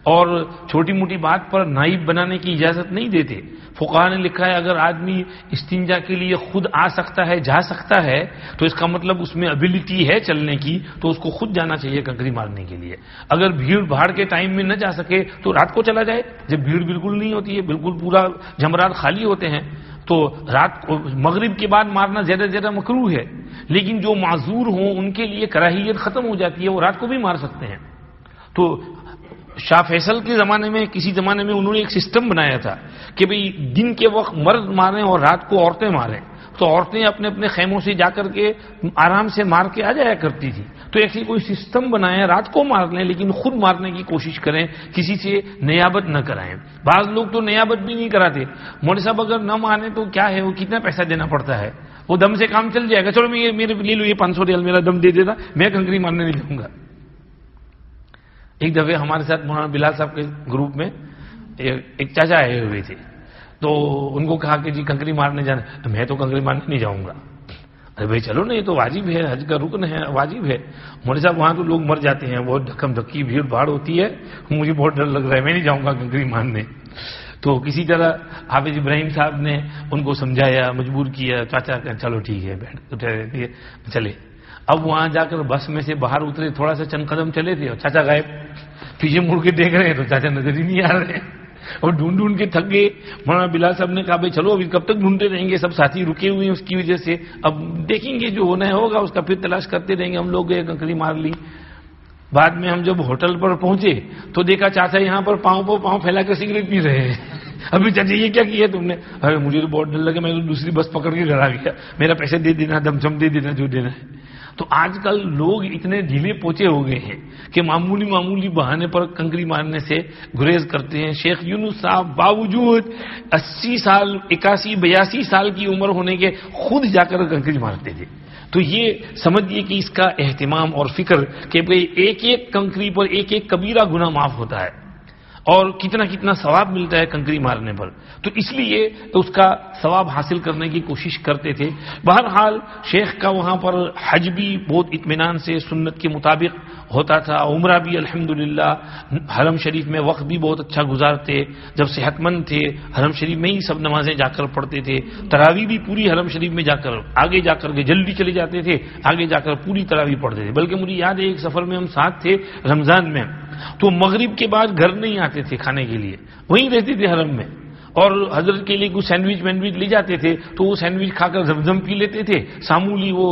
اور چھوٹی موٹی بات پر نائب بنانے کی اجازت نہیں دیتے۔ فقہا نے لکھا ہے اگر آدمی استنجا کے لیے خود آ سکتا ہے، جا سکتا ہے، تو اس کا مطلب اس میں ابیلٹی ہے چلنے کی، تو اس کو خود جانا چاہیے کنکری مارنے کے لیے۔ اگر بھیڑ بھاڑ کے ٹائم میں نہ جا سکے تو رات کو چلا جائے، جب بھیڑ بالکل نہیں ہوتی ہے، بالکل پورا جمرات خالی ہوتے ہیں، تو رات کو مغرب کے بعد مارنا زیادہ سے زیادہ مکروہ ہے، لیکن جو معذور ہوں ان کے لیے کراہیت ختم ہو جاتی ہے، وہ رات کو بھی مار سکتے ہیں۔ تو شاہ فیصل کے زمانے میں، کسی زمانے میں انہوں نے ایک سسٹم بنایا تھا کہ بھئی دن کے وقت مرد ماریں اور رات کو عورتیں ماریں، تو عورتیں اپنے اپنے خیموں سے جا کر کے آرام سے مار کے آ جایا کرتی تھی۔ تو ایسی کوئی سسٹم بنائیں، رات کو مار لیں لیکن خود مارنے کی کوشش کریں، کسی سے نیابت نہ کرائیں۔ بعض لوگ تو نیابت بھی نہیں کراتے، مولوی صاحب اگر نہ مانے تو کیا ہے، وہ کتنا پیسہ دینا پڑتا ہے، وہ دم سے کام چل جائے گا، چلو میں یہ میرے لے لو، یہ 500 ریال میرا دم دے دیتا، میں کنکری مارنے نہیں جاؤں گا۔ ایک دفعہ ہمارے ساتھ مولانا بلال صاحب کے گروپ میں ایک چاچا آئے ہوئے تھے، تو ان کو کہا کہ جی کنکری مارنے جانا. میں تو کنکری مارنے نہیں جاؤں گا. ارے بھائی چلو نا، یہ تو واجب ہے، حج کا رکن ہے، واجب ہے. مولوی صاحب وہاں تو لوگ مر جاتے ہیں، بہت دھکم دھکی بھیڑ بھاڑ ہوتی ہے، مجھے بہت ڈر لگ رہا ہے، میں نہیں جاؤں گا کنکری مارنے. تو کسی طرح حافظ ابراہیم صاحب نے ان کو سمجھایا، مجبور کیا. چاچا کہ چلو ٹھیک ہے، بیٹھ چلے. اب وہاں جا کر بس میں سے باہر اترے، تھوڑا سا چند قدم چلے تھے اور چاچا غائب. پیچھے مڑ کے دیکھ رہے ہیں تو چاچا نظر ہی نہیں آ رہے ہیں، اور ڈھونڈ ڈھونڈ کے تھک گئے. مولانا بلال صاحب نے کہا بھائی چلو ابھی کب تک ڈھونڈتے رہیں گے، سب ساتھی رکے ہوئے ہیں اس کی وجہ سے، اب دیکھیں گے جو ہونا ہے ہوگا، اس کا پھر تلاش کرتے رہیں گے. ہم لوگ گئے، کنکری مار لی. بعد میں ہم جب ہوٹل پر پہنچے تو دیکھا چاچا یہاں پر پاؤں پھیلا کر سگریٹ پی رہے ہیں. ابھی چاچا یہ کیا کیا تم نے؟ ارے مجھے تو بہت ڈر لگا، میں تو دوسری بس پکڑ کے گھر آ گیا، میرا پیسے دے دینا، دم چم دے دینا جو دینا ہے. تو آج کل لوگ اتنے ڈھیلے پوچے ہو گئے ہیں کہ معمولی بہانے پر کنکری مارنے سے گریز کرتے ہیں. شیخ یونس صاحب باوجود 80 سال 81 82 سال کی عمر ہونے کے خود جا کر کنکری مارتے تھے. تو یہ سمجھیے کہ اس کا اہتمام اور فکر کہ بھئی ایک ایک کنکری پر ایک ایک کبیرہ گناہ معاف ہوتا ہے اور کتنا ثواب ملتا ہے کنکری مارنے پر، تو اس لیے اس کا ثواب حاصل کرنے کی کوشش کرتے تھے. بہرحال شیخ کا وہاں پر حج بھی بہت اطمینان سے سنت کے مطابق ہوتا تھا، عمرہ بھی الحمدللہ. حرم شریف میں وقت بھی بہت اچھا گزارتے، جب صحت مند تھے حرم شریف میں ہی سب نمازیں جا کر پڑھتے تھے. تراویح بھی پوری حرم شریف میں جا کر آگے جا کر کے جلدی چلے جاتے تھے، آگے جا کر پوری تراویح پڑھتے تھے. بلکہ مجھے یاد ہے ایک سفر میں ہم ساتھ تھے رمضان میں، تو مغرب کے بعد گھر نہیں آتے تھے کھانے کے لیے، وہیں رہتے تھے حرم میں، اور حضرت کے لیے کچھ سینڈوچ لے جاتے تھے تو وہ سینڈوچ کھا کر زمزم پی لیتے تھے. سامولی وہ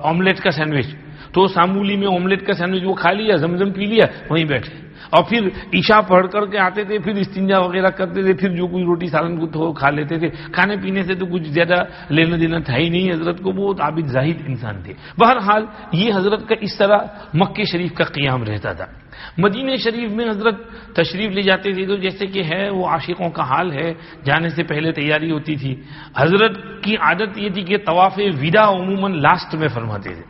آملیٹ کا سینڈوچ، تو سامولی میں آملیٹ کا سینڈوچ وہ کھا لیا، زمزم پی لیا، وہیں بیٹھے. اور پھر عشاء پڑھ کر کے آتے تھے، پھر استنجا وغیرہ کرتے تھے، پھر جو کوئی روٹی سالن کو تو کھا لیتے تھے. کھانے پینے سے تو کچھ زیادہ لینا دینا تھا ہی نہیں حضرت کو، بہت عابد زاہد انسان تھے. بہرحال یہ حضرت کا اس طرح مکہ شریف کا قیام رہتا تھا. مدینہ شریف میں حضرت تشریف لے جاتے تھے تو جیسے کہ ہے وہ عاشقوں کا حال ہے، جانے سے پہلے تیاری ہوتی تھی. حضرت کی عادت یہ تھی کہ طواف وداع عموماً لاسٹ میں فرماتے تھے.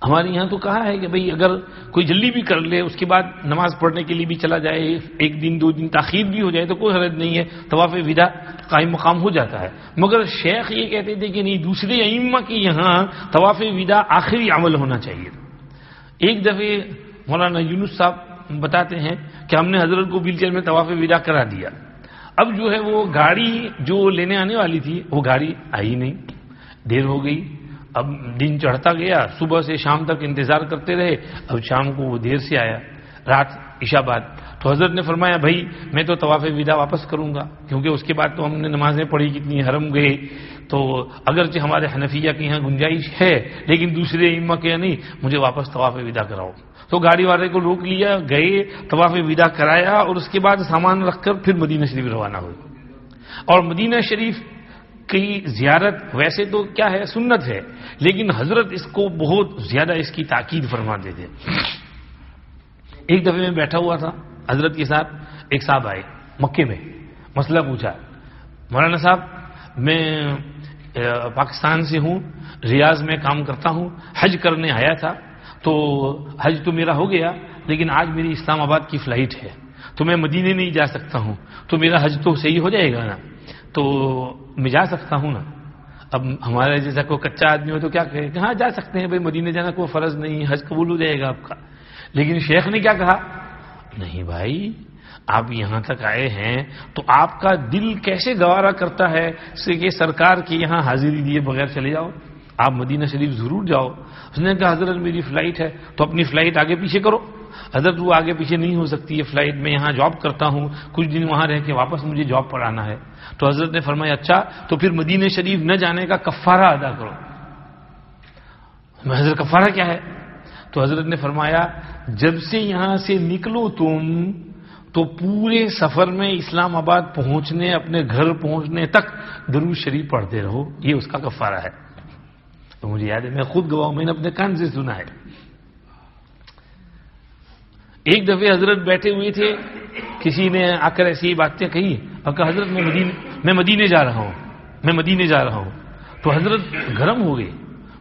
ہمارے یہاں تو کہا ہے کہ بھئی اگر کوئی جلدی بھی کر لے، اس کے بعد نماز پڑھنے کے لیے بھی چلا جائے، ایک دن 2 دن تاخیر بھی ہو جائے تو کوئی حرج نہیں ہے، طواف وداع قائم مقام ہو جاتا ہے. مگر شیخ یہ کہتے تھے کہ نہیں، دوسرے ائمہ کے یہاں طواف وداع آخری عمل ہونا چاہیے. ایک دفعہ مولانا یونس صاحب بتاتے ہیں کہ ہم نے حضرت کو ویل چیئر میں طواف وداع کرا دیا. اب جو ہے وہ گاڑی جو لینے آنے والی تھی وہ گاڑی آئی نہیں، دیر ہو گئی. اب دن چڑھتا گیا، صبح سے شام تک انتظار کرتے رہے. اب شام کو وہ دیر سے آیا، رات عشاء بعد. تو حضرت نے فرمایا بھائی میں تو طواف وداع واپس کروں گا، کیونکہ اس کے بعد تو ہم نے نمازیں پڑھی کتنی، حرم گئے. تو اگرچہ ہمارے حنفیہ کے یہاں گنجائش ہے لیکن دوسرے ائمہ کے یہاں نہیں، مجھے واپس طواف وداع کراؤ. تو گاڑی والے کو روک لیا، گئے طواف وداع کرایا اور اس کے بعد سامان رکھ کر پھر مدینہ شریف روانہ ہوئے. اور مدینہ شریف کی زیارت ویسے تو کیا ہے، سنت ہے، لیکن حضرت اس کو بہت زیادہ اس کی تاکید فرماتے تھے. ایک دفعہ میں بیٹھا ہوا تھا حضرت کے ساتھ، ایک صاحب آئے مکے میں، مسئلہ پوچھا. مولانا صاحب میں پاکستان سے ہوں، ریاض میں کام کرتا ہوں، حج کرنے آیا تھا. تو حج تو میرا ہو گیا لیکن آج میری اسلام آباد کی فلائٹ ہے تو میں مدینے نہیں جا سکتا ہوں، تو میرا حج تو صحیح ہو جائے گا نا؟ تو میں جا سکتا ہوں نا؟ اب ہمارے جیسا کوئی کچا آدمی ہو تو کیا کہے کہ ہاں جا سکتے ہیں بھائی، مدینے جانا کوئی فرض نہیں، حج قبول ہو جائے گا آپ کا. لیکن شیخ نے کیا کہا، نہیں بھائی آپ یہاں تک آئے ہیں تو آپ کا دل کیسے گوارا کرتا ہے کہ سرکار کے یہاں حاضری دیے بغیر چلے جاؤ، آپ مدینہ شریف ضرور جاؤ. اس نے کہا حضرت میری فلائٹ ہے تو اپنی فلائٹ آگے پیچھے کرو. حضرت وہ آگے پیچھے نہیں ہو سکتی ہے فلائٹ، میں یہاں جاب کرتا ہوں، کچھ دن وہاں رہ کے واپس مجھے جاب پر آنا ہے. تو حضرت نے فرمایا اچھا تو پھر مدینہ شریف نہ جانے کا کفارہ ادا کرو. حضرت کفارہ کیا ہے؟ تو حضرت نے فرمایا جب سے یہاں سے نکلو تم تو پورے سفر میں اسلام آباد پہنچنے، اپنے گھر پہنچنے تک درود شریف پڑھتے رہو، یہ اس کا کفارہ ہے. تو مجھے یاد ہے، میں خود گواہ ہوں، میں نے اپنے کان سے سنا ہے. ایک دفعہ حضرت بیٹھے ہوئے تھے، کسی نے آ کر ایسی باتیں کہی اور کہا حضرت میں مدینے جا رہا ہوں، میں مدینے جا رہا ہوں. تو حضرت گرم ہو گئے،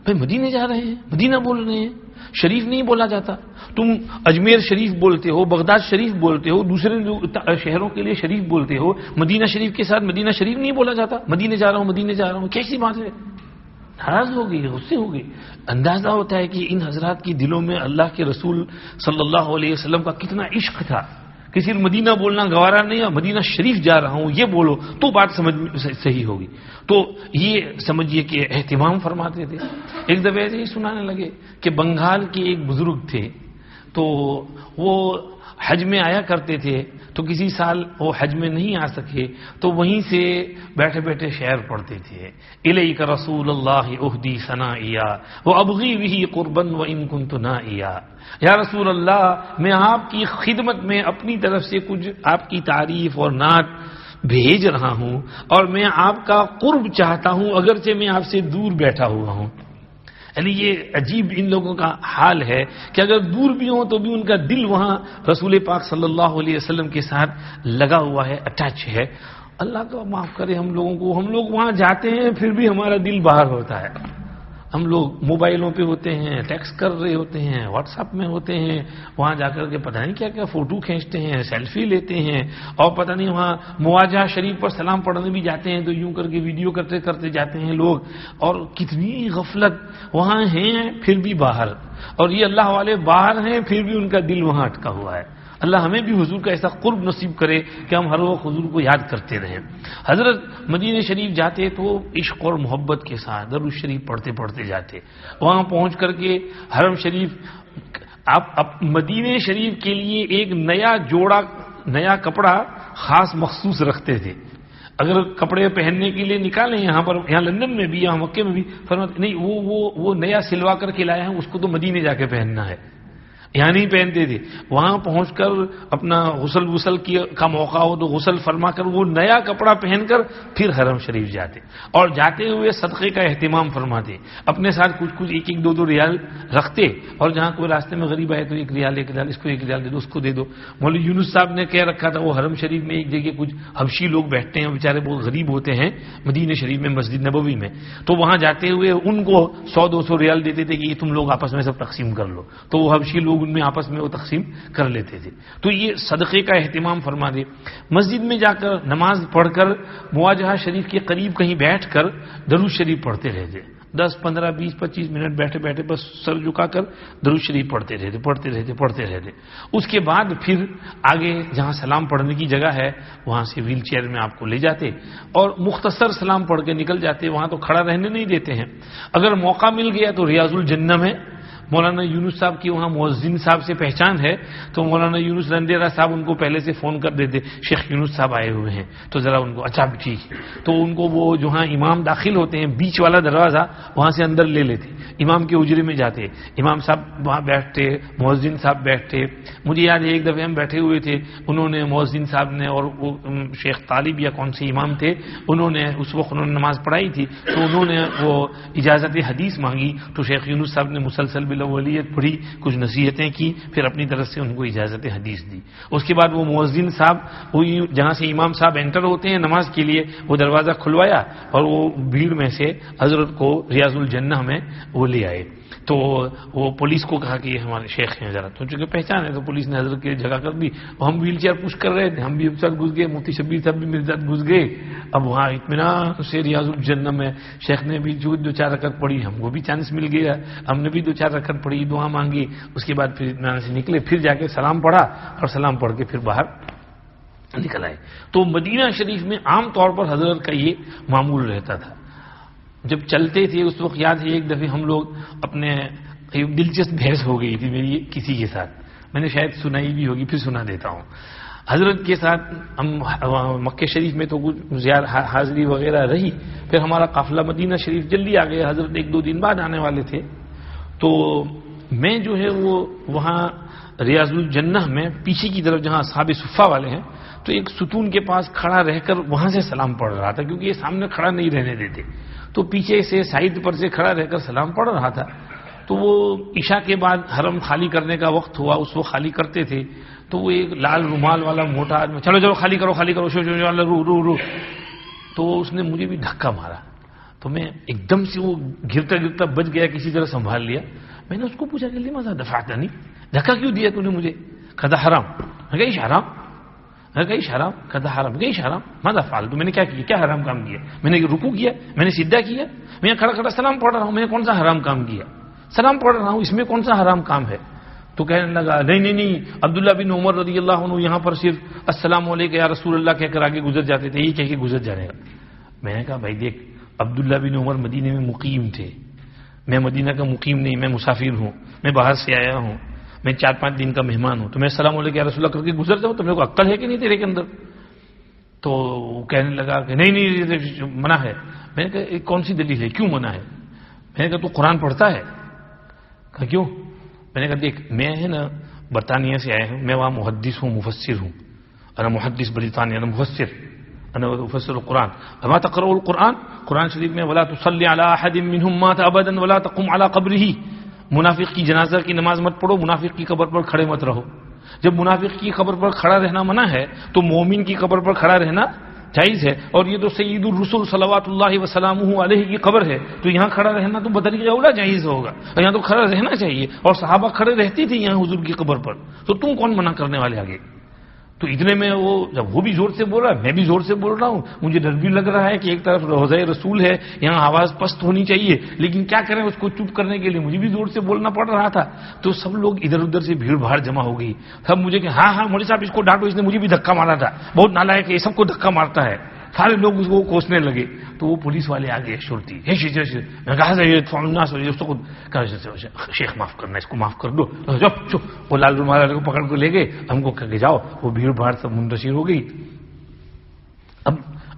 بھائی مدینے جا رہے ہیں، مدینہ بول رہے ہیں. شریف نہیں بولا جاتا. تم اجمیر شریف بولتے ہو, بغداد شریف بولتے ہو, دوسرے شہروں کے لیے شریف بولتے ہو, مدینہ شریف کے ساتھ مدینہ شریف نہیں بولا جاتا. مدینے جا رہا ہوں, مدینے جا رہا ہوں, کیسی بات ہے؟ ناراض ہو گئی, غصے ہو گئی. اندازہ ہوتا ہے کہ ان حضرات کی دلوں میں اللہ کے رسول صلی اللہ علیہ وسلم کا کتنا عشق تھا. کسی مدینہ بولنا گوارا نہیں, مدینہ شریف جا رہا ہوں یہ بولو تو بات سمجھ صحیح ہوگی. تو یہ سمجھیے کہ اہتمام فرماتے تھے. ایک دفعہ ایسے ہی سنانے لگے کہ بنگال کے ایک بزرگ تھے, تو وہ حج میں آیا کرتے تھے, تو کسی سال وہ حج میں نہیں آ سکے تو وہیں سے بیٹھے بیٹھے شعر پڑھتے تھے. الیک رسول اللہ اہدی ثنائیا وابغی بہ قربا وان کنت نائیا. یا رسول اللہ, میں آپ کی خدمت میں اپنی طرف سے کچھ آپ کی تعریف اور نعت بھیج رہا ہوں, اور میں آپ کا قرب چاہتا ہوں اگرچہ میں آپ سے دور بیٹھا ہوا ہوں. یعنی یہ عجیب ان لوگوں کا حال ہے کہ اگر دور بھی ہوں تو بھی ان کا دل وہاں رسول پاک صلی اللہ علیہ وسلم کے ساتھ لگا ہوا ہے, اٹیچ ہے. اللہ کا معاف کرے ہم لوگوں کو, ہم لوگ وہاں جاتے ہیں پھر بھی ہمارا دل باہر ہوتا ہے. ہم لوگ موبائلوں پہ ہوتے ہیں, ٹیکسٹ کر رہے ہوتے ہیں, واٹس ایپ میں ہوتے ہیں, وہاں جا کر کے پتہ نہیں کیا کیا فوٹو کھینچتے ہیں, سیلفی لیتے ہیں, اور پتہ نہیں وہاں مواجہ شریف پر سلام پڑھنے بھی جاتے ہیں تو یوں کر کے ویڈیو کرتے کرتے جاتے ہیں لوگ. اور کتنی غفلت, وہاں ہیں پھر بھی باہر, اور یہ اللہ والے باہر ہیں پھر بھی ان کا دل وہاں اٹکا ہوا ہے. اللہ ہمیں بھی حضور کا ایسا قرب نصیب کرے کہ ہم ہر وقت حضور کو یاد کرتے رہیں. حضرت مدینہ شریف جاتے تو عشق اور محبت کے ساتھ درود شریف پڑھتے پڑھتے جاتے. وہاں پہنچ کر کے حرم شریف, آپ مدینہ شریف کے لیے ایک نیا جوڑا, نیا کپڑا خاص مخصوص رکھتے تھے. اگر کپڑے پہننے کے لیے نکالیں یہاں پر, یہاں لندن میں بھی, یہاں مکے میں بھی, فرماتے نہیں وہ نیا سلوا کر کے لایا ہے, اس کو تو مدینے جا کے پہننا ہے, یہاں نہیں پہنتے تھے. وہاں پہنچ کر اپنا غسل کا موقع ہو تو غسل فرما کر وہ نیا کپڑا پہن کر پھر حرم شریف جاتے, اور جاتے ہوئے صدقے کا اہتمام فرماتے. اپنے ساتھ کچھ ایک دو ریال رکھتے, اور جہاں کوئی راستے میں غریب آئے تو ایک ریال اس کو ایک ریال دے دو, اس کو دے دو. مولوی یونس صاحب نے کہہ رکھا تھا وہ حرم شریف میں ایک جگہ کچھ حبشی لوگ بیٹھتے ہیں, بیچارے بہت غریب ہوتے ہیں مدینہ شریف میں مسجد نبوی میں, تو وہاں جاتے ہوئے ان کو 100-200 ریال دیتے تھے کہ یہ تم لوگ آپس میں سب تقسیم کر لو. تو وہ حبشی لوگ ان میں آپس میں وہ تقسیم کر لیتے تھے. تو یہ صدقے کا اہتمام فرما دے. مسجد میں جا کر نماز پڑھ کر مواجہہ شریف کے قریب کہیں بیٹھ کر درود شریف پڑھتے رہتے. 10, 15, 20, 25 منٹ بیٹھے بیٹھے بس سر جھکا کر درود شریف پڑھتے رہتے. اس کے بعد پھر آگے جہاں سلام پڑھنے کی جگہ ہے وہاں سے ویل چیئر میں آپ کو لے جاتے اور مختصر سلام پڑھ کے نکل جاتے. وہاں تو کھڑا رہنے نہیں دیتے ہیں. اگر موقع مل گیا تو ریاض الجنہ میں مولانا یونس صاحب کی وہاں مؤذن صاحب سے پہچان ہے, تو مولانا یونس رندیرا صاحب ان کو پہلے سے فون کر دیتے, شیخ یونس صاحب آئے ہوئے ہیں, تو ذرا ان کو اچھا ٹھیک ہے. تو ان کو وہ جہاں امام داخل ہوتے ہیں بیچ والا دروازہ وہاں سے اندر لے لیتے, امام کے اجرے میں جاتے, امام صاحب وہاں بیٹھتے, مؤذن صاحب بیٹھتے. مجھے یاد ہے ایک دفعہ ہم بیٹھے ہوئے تھے, انہوں نے مؤذن صاحب نے, اور وہ شیخ طالب یا کون سے امام تھے, انہوں نے اس وقت انہوں نے نماز پڑھائی تھی, تو انہوں نے وہ اجازت حدیث مانگی, تو شیخ یونس صاحب نے مسلسل بالاولیت پڑھی, کچھ نصیحتیں کی, پھر اپنی طرف سے ان کو اجازت حدیث دی. اس کے بعد وہ مؤذن صاحب وہی جہاں سے امام صاحب انٹر ہوتے ہیں نماز کے لیے وہ دروازہ کھلوایا, اور وہ بھیڑ میں سے حضرت کو ریاض الجنہ میں وہ لے آئے. تو وہ پولیس کو کہا کہ یہ ہمارے شیخ ہیں ذرا, تو چونکہ پہچان ہے تو پولیس نے حضرت کی جگہ کر دی. ہم ویل چیئر پش کر رہے تھے, ہم بھی ساتھ گھس گئے, مفتی شبیر صاحب بھی میرے ساتھ گھس گئے. اب وہاں اطمینان سے ریاض الجنہ میں شیخ نے بھی جو 2-4 رکعت پڑھی, ہم کو بھی چانس مل گیا, ہم نے بھی 2-4 رکعت پڑھی, دعا مانگی. اس کے بعد پھر اطمینان سے نکلے, پھر جا کے سلام پڑھا, اور سلام پڑھ کے پھر باہر نکل آئے. تو مدینہ شریف میں عام طور پر حضرت کا یہ معمول رہتا تھا. جب چلتے تھے اس وقت یاد ہے ایک دفعہ ہم لوگ اپنے دلچسپ بحث ہو گئی تھی میری کسی کے ساتھ, میں نے شاید سنائی بھی ہوگی, پھر سنا دیتا ہوں. حضرت کے ساتھ ہم مکہ شریف میں تو کچھ حاضری وغیرہ رہی, پھر ہمارا قافلہ مدینہ شریف جلدی آ گیا, حضرت 1-2 دن بعد آنے والے تھے. تو میں جو ہے وہ وہاں ریاض الجنہ میں پیچھے کی طرف جہاں اصحاب صفہ والے ہیں, تو ایک ستون کے پاس کھڑا رہ کر وہاں سے سلام پڑھ رہا تھا, کیونکہ یہ سامنے کھڑا نہیں رہنے دیتے. تو پیچھے سے سائڈ پر سے کھڑا رہ کر سلام پڑھ رہا تھا. تو وہ عشاء کے بعد حرم خالی کرنے کا وقت ہوا, اس وقت خالی کرتے تھے. تو وہ ایک لال رومال والا موٹا آدمی, چلو خالی کرو رو. تو اس نے مجھے بھی دھکا مارا, تو میں ایک دم سے وہ گرتا بچ گیا, کسی طرح سنبھال لیا. میں نے اس کو پوچھا کہ لماذا دفعتنی، دھکا کیوں دیا تو نے مجھے؟ کہا حرام. میں کہا ایش حرام، میں کہا ایش حرام، کہا حرام، کہ ایش حرام ماذا فعلت، میں نے کیا کیا، کیا حرام کام کیا؟ میں نے رکوع کیا، میں نے سجدہ کیا، میں کھڑا کھڑا سلام پڑھ رہا ہوں، میں نے کون سا حرام کام کیا؟ سلام پڑھ رہا ہوں، اس میں کون سا حرام کام ہے؟ تو کہنے لگا نہیں عبداللہ بن عمر رضی اللہ عنہ یہاں پر صرف السلام علیکم یا رسول اللہ کہہ کر آگے گزر جاتے تھے، یہ کہہ کے گزر جانے گا. میں نے کہا بھائی دیکھ، عبداللہ بن عمر مدینے میں مقیم تھے، میں مدینہ کا مقیم نہیں، میں مسافر ہوں، میں باہر سے آیا ہوں، میں 4-5 دن کا مہمان ہوں، تو میں السلام علیکم یا رسول اللہ کر کے گزر جاؤں تو میرے کو عقل ہے کہ نہیں تیرے کے اندر؟ تو وہ کہنے لگا کہ نہیں منع ہے. میں نے کہا کون سی دلیل ہے، کیوں منع ہے؟ میں نے کہا تو قرآن پڑھتا ہے؟ کہا کیوں؟ میں نے کہا دیکھ، میں ہے نا برطانیہ سے آیا ہوں، میں وہاں محدث ہوں، مفسر ہوں، انا محدث برطانیہ، انا مفسر، انا مفسر القرآن. اما تقرأ القرآن، قرآن شریف میں ولا تصلی علی احد منهم مات ابدا ولا تقم علی قبره، منافق کی جنازہ کی نماز مت پڑھو، منافق کی قبر پر کھڑے مت رہو. جب منافق کی قبر پر کھڑا رہنا منع ہے تو مومن کی قبر پر کھڑا رہنا جائز ہے. اور یہ تو سید الرسول صلوات اللہ وسلامہ علیہ کی قبر ہے، تو یہاں کھڑا رہنا تو بطریقہ اولا جائز ہوگا، اور یہاں تو کھڑا رہنا چاہیے، اور صحابہ کھڑے رہتی تھی یہاں حضور کی قبر پر، تو تم کون منع کرنے والے آگے؟ تو اتنے میں وہ جب وہ بھی زور سے بول رہا ہے، میں بھی زور سے بول رہا ہوں، مجھے ڈر بھی لگ رہا ہے کہ ایک طرف روضہ رسول ہے، یہاں آواز پست ہونی چاہیے، لیکن کیا کریں، اس کو چپ کرنے کے لیے مجھے بھی زور سے بولنا پڑ رہا تھا. تو سب لوگ ادھر ادھر سے بھیڑ بھاڑ جمع ہو گئی. سب مجھے کہ ہاں مولوی صاحب اس کو ڈانٹو، اس نے مجھے بھی دھکا مارا تھا، بہت نالائق ہے، یہ سب کو دھکا مارتا ہے. سارے لوگ اس کو کوسنے لگے. تو وہ پولیس والے آگے شرطی میں کہا شیخ معاف کرنا، اس کو معاف کر دو. وہ لال رومال والے کو پکڑ کو لے گئے، ہم کو کہہ کے جاؤ. وہ بھیڑ بھاڑ سب منتشر ہو گئی. اب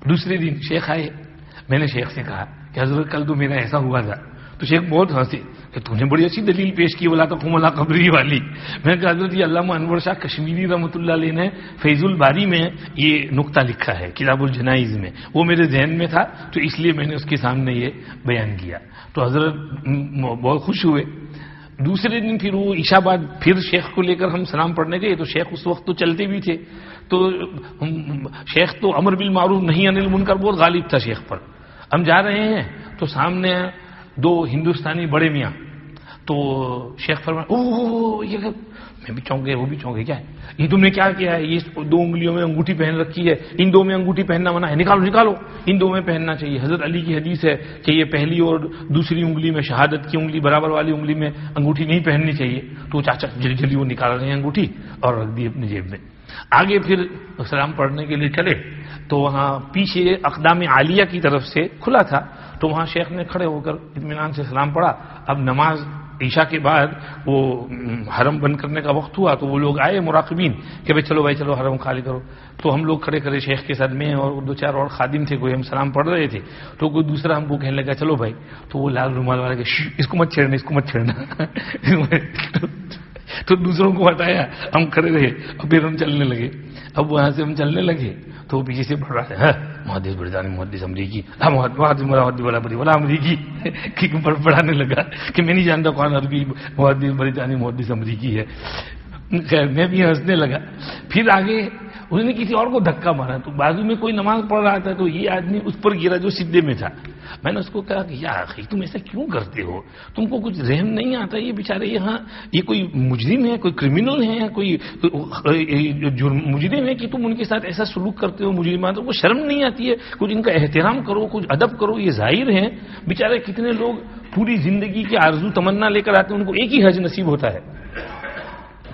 دوسرے دن شیخ آئے، میں نے شیخ سے کہا کہ حضرت کل تو میرا ایسا ہوا تھا. تو شیخ بہت ہنسے کہ تم نے بڑی اچھی دلیل پیش کی ولا تقم علی قبری والی. میں نے کہا حضرت یہ علامہ انور شاہ کشمیری رحمۃ اللہ علیہ نے فیض الباری میں یہ نقطہ لکھا ہے کتاب الجنائز میں، وہ میرے ذہن میں تھا تو اس لیے میں نے اس کے سامنے یہ بیان کیا. تو حضرت بہت خوش ہوئے. دوسرے دن پھر وہ عشاء بعد پھر شیخ کو لے کر ہم سلام پڑھنے گئے. تو شیخ اس وقت تو چلتے بھی تھے، تو شیخ تو امر بالمعروف نہی عن المنکر بہت غالب تھا شیخ پر. ہم جا رہے ہیں تو سامنے 2 ہندوستانی بڑے میاں. تو شیخ فرمایا اوہ یہ میں بھی چونک گئے، وہ بھی چونک گئے، کیا ہے یہ تم نے کیا کیا ہے؟ یہ 2 انگلیوں میں انگوٹھی پہن رکھی ہے، ان 2 میں انگوٹھی پہننا منع ہے، نکالو نکالو، ان 2 میں پہننا چاہیے. حضرت علی کی حدیث ہے کہ یہ پہلی اور دوسری انگلی میں، شہادت کی انگلی برابر والی انگلی میں انگوٹھی نہیں پہننی چاہیے. تو چاچا جلدی جلدی وہ نکال رہے ہیں انگوٹھی اور رکھ دی اپنی جیب میں. آگے پھر سلام پڑھنے کے لیے چلے تو وہاں پیچھے اقدام عالیہ کی طرف سے کھلا تھا. تو وہاں شیخ نے کھڑے ہو کر اطمینان سے سلام پڑھا. اب نماز عشاء کے بعد وہ حرم بند کرنے کا وقت ہوا تو وہ لوگ آئے مراقبین کہ بھائی چلو حرم خالی کرو. تو ہم لوگ کھڑے کھڑے شیخ کے ساتھ میں اور 2-4 اور خادم تھے، کوئی ہم سلام پڑھ رہے تھے. تو کوئی دوسرا ہم کو کہنے لگا چلو بھائی. تو وہ لال رومال والا کہ اس کو مت چھیڑنا، اس کو مت چھیڑنا. تو دوسروں کو ہٹایا، ہم کھڑے رہے اور پھر ہم چلنے لگے. اب وہاں سے ہم چلنے لگے تو پیچھے سے پڑھ رہا ہے محدث برطانوی، محدث امریکی، والا امریکی پڑھانے لگا کہ میں نہیں جانتا کون عربی محدث برطانوی محدث امریکی ہے. خیر میں بھی ہنسنے لگا. پھر آگے انہوں نے کسی اور کو دھکا مارا تو بازو میں کوئی نماز پڑھ رہا تھا تو یہ آدمی اس پر گرا جو سدھے میں تھا. میں نے اس کو کہا کہ یار آخری تم ایسا کیوں کرتے ہو، تم کو کچھ رحم نہیں آتا؟ یہ بیچارے یہاں یہ کوئی مجرم ہے، کوئی کرمنل ہے، کوئی مجرم ہے کہ تم ان کے ساتھ ایسا سلوک کرتے ہو. مجرمات کو شرم نہیں آتی ہے؟ کچھ ان کا احترام کرو، کچھ ادب کرو. یہ ظاہر ہے بیچارے کتنے لوگ پوری زندگی کی آرزو تمنا لے کر آتے ہیں، ان کو ایک ہی حج نصیب ہوتا ہے،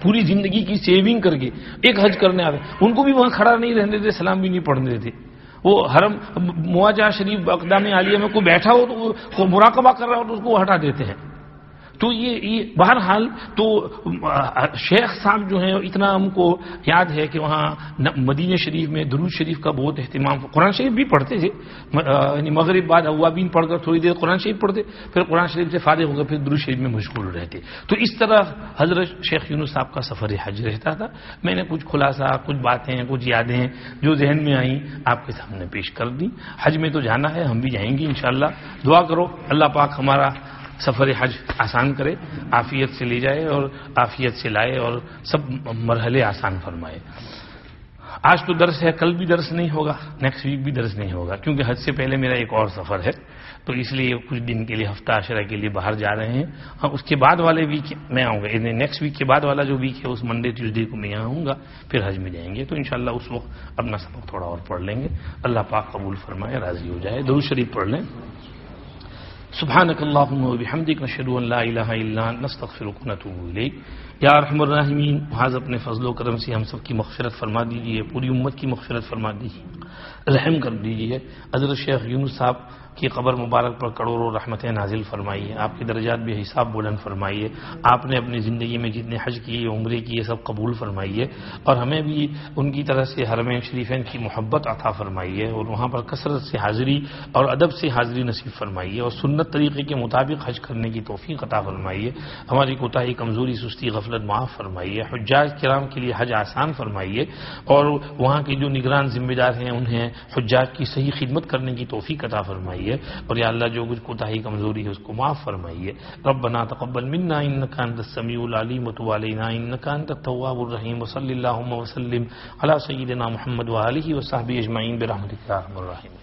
پوری زندگی کی سیونگ کر کے ایک حج کرنے آئے. ان کو بھی وہاں کھڑا نہیں رہنے دیتے، سلام بھی نہیں پڑھنے دیتے. وہ حرم مواجہ شریف اقدام عالیہ میں کوئی بیٹھا ہو تو مراقبہ کر رہا ہو تو اس کو ہٹا دیتے ہیں. تو یہ بہرحال تو شیخ صاحب جو ہیں اتنا ہم کو یاد ہے کہ وہاں مدینہ شریف میں درود شریف کا بہت اہتمام. قرآن شریف بھی پڑھتے تھے، یعنی مغرب بعد اوابین پڑھ کر تھوڑی دیر قرآن شریف پڑھتے، پھر قرآن شریف سے فارغ ہو کر پھر درود شریف میں مشغول رہتے. تو اس طرح حضرت شیخ یونس صاحب کا سفر حج رہتا تھا. میں نے کچھ خلاصہ، کچھ باتیں، کچھ یادیں جو ذہن میں آئیں آپ کے سامنے پیش کر دی. حج میں تو جانا ہے، ہم بھی جائیں گے انشاءاللہ. دعا کرو اللہ پاک ہمارا سفر حج آسان کرے، عافیت سے لے جائے اور عافیت سے لائے اور سب مرحلے آسان فرمائے. آج تو درس ہے، کل بھی درس نہیں ہوگا، نیکسٹ ویک بھی درس نہیں ہوگا، کیونکہ حج سے پہلے میرا ایک اور سفر ہے، تو اس لیے کچھ دن کے لیے ہفتہ عشرہ کے لیے باہر جا رہے ہیں. ہاں اس کے بعد والے ویک میں آؤں گا، نیکسٹ ویک کے بعد والا جو ویک ہے اس منڈے ٹیوزڈے کو میں یہاں آؤں گا، پھر حج میں جائیں گے. تو انشاءاللہ اس وقت اپنا سبق تھوڑا اور پڑھ لیں گے. اللہ پاک قبول فرمائے، راضی ہو جائے. درود شریف پڑھ لیں. سبحانک اللہم و بحمدک نشہد ان لا الہ الا انت نستغفرک و نتوب الیک. یا ارحم الراحمین، محض اپنے فضل و کرم سے ہم سب کی مغفرت فرما دیجیے، پوری امت کی مغفرت فرما دیجیے، رحم کر دیجیے. حضرت شیخ یونس صاحب کی قبر مبارک پر کروڑوں رحمتیں نازل فرمائیے، آپ کے درجات بھی حساب بلند فرمائیے. آپ نے اپنی زندگی میں جتنے حج کیے، عمرے کیے، سب قبول فرمائیے، اور ہمیں بھی ان کی طرح سے حرمین شریفین کی محبت عطا فرمائیے، اور وہاں پر کثرت سے حاضری اور ادب سے حاضری نصیب فرمائیے، اور سنت طریقے کے مطابق حج کرنے کی توفیق عطا فرمائیے. ہماری کوتاہی، کمزوری، سستی، غفلت معاف فرمائیے. حجاج کرام کے لیے حج آسان فرمائیے، اور وہاں کے جو نگران ذمہ دار ہیں انہیں حجاج کی صحیح خدمت کرنے کی توفیق عطا فرمائیے. اور یا اللہ جو کچھ کوتاہی کمزوری ہے اس کو معاف فرمائیے. ربنا تقبل منا انک انت السمیع العلیم وتب علینا انک انت التواب الرحیم. وصلی اللہم وسلم علی سیدنا محمد وآلہ وصحبہ اجمعین برحمتک یا ارحم الراحمین.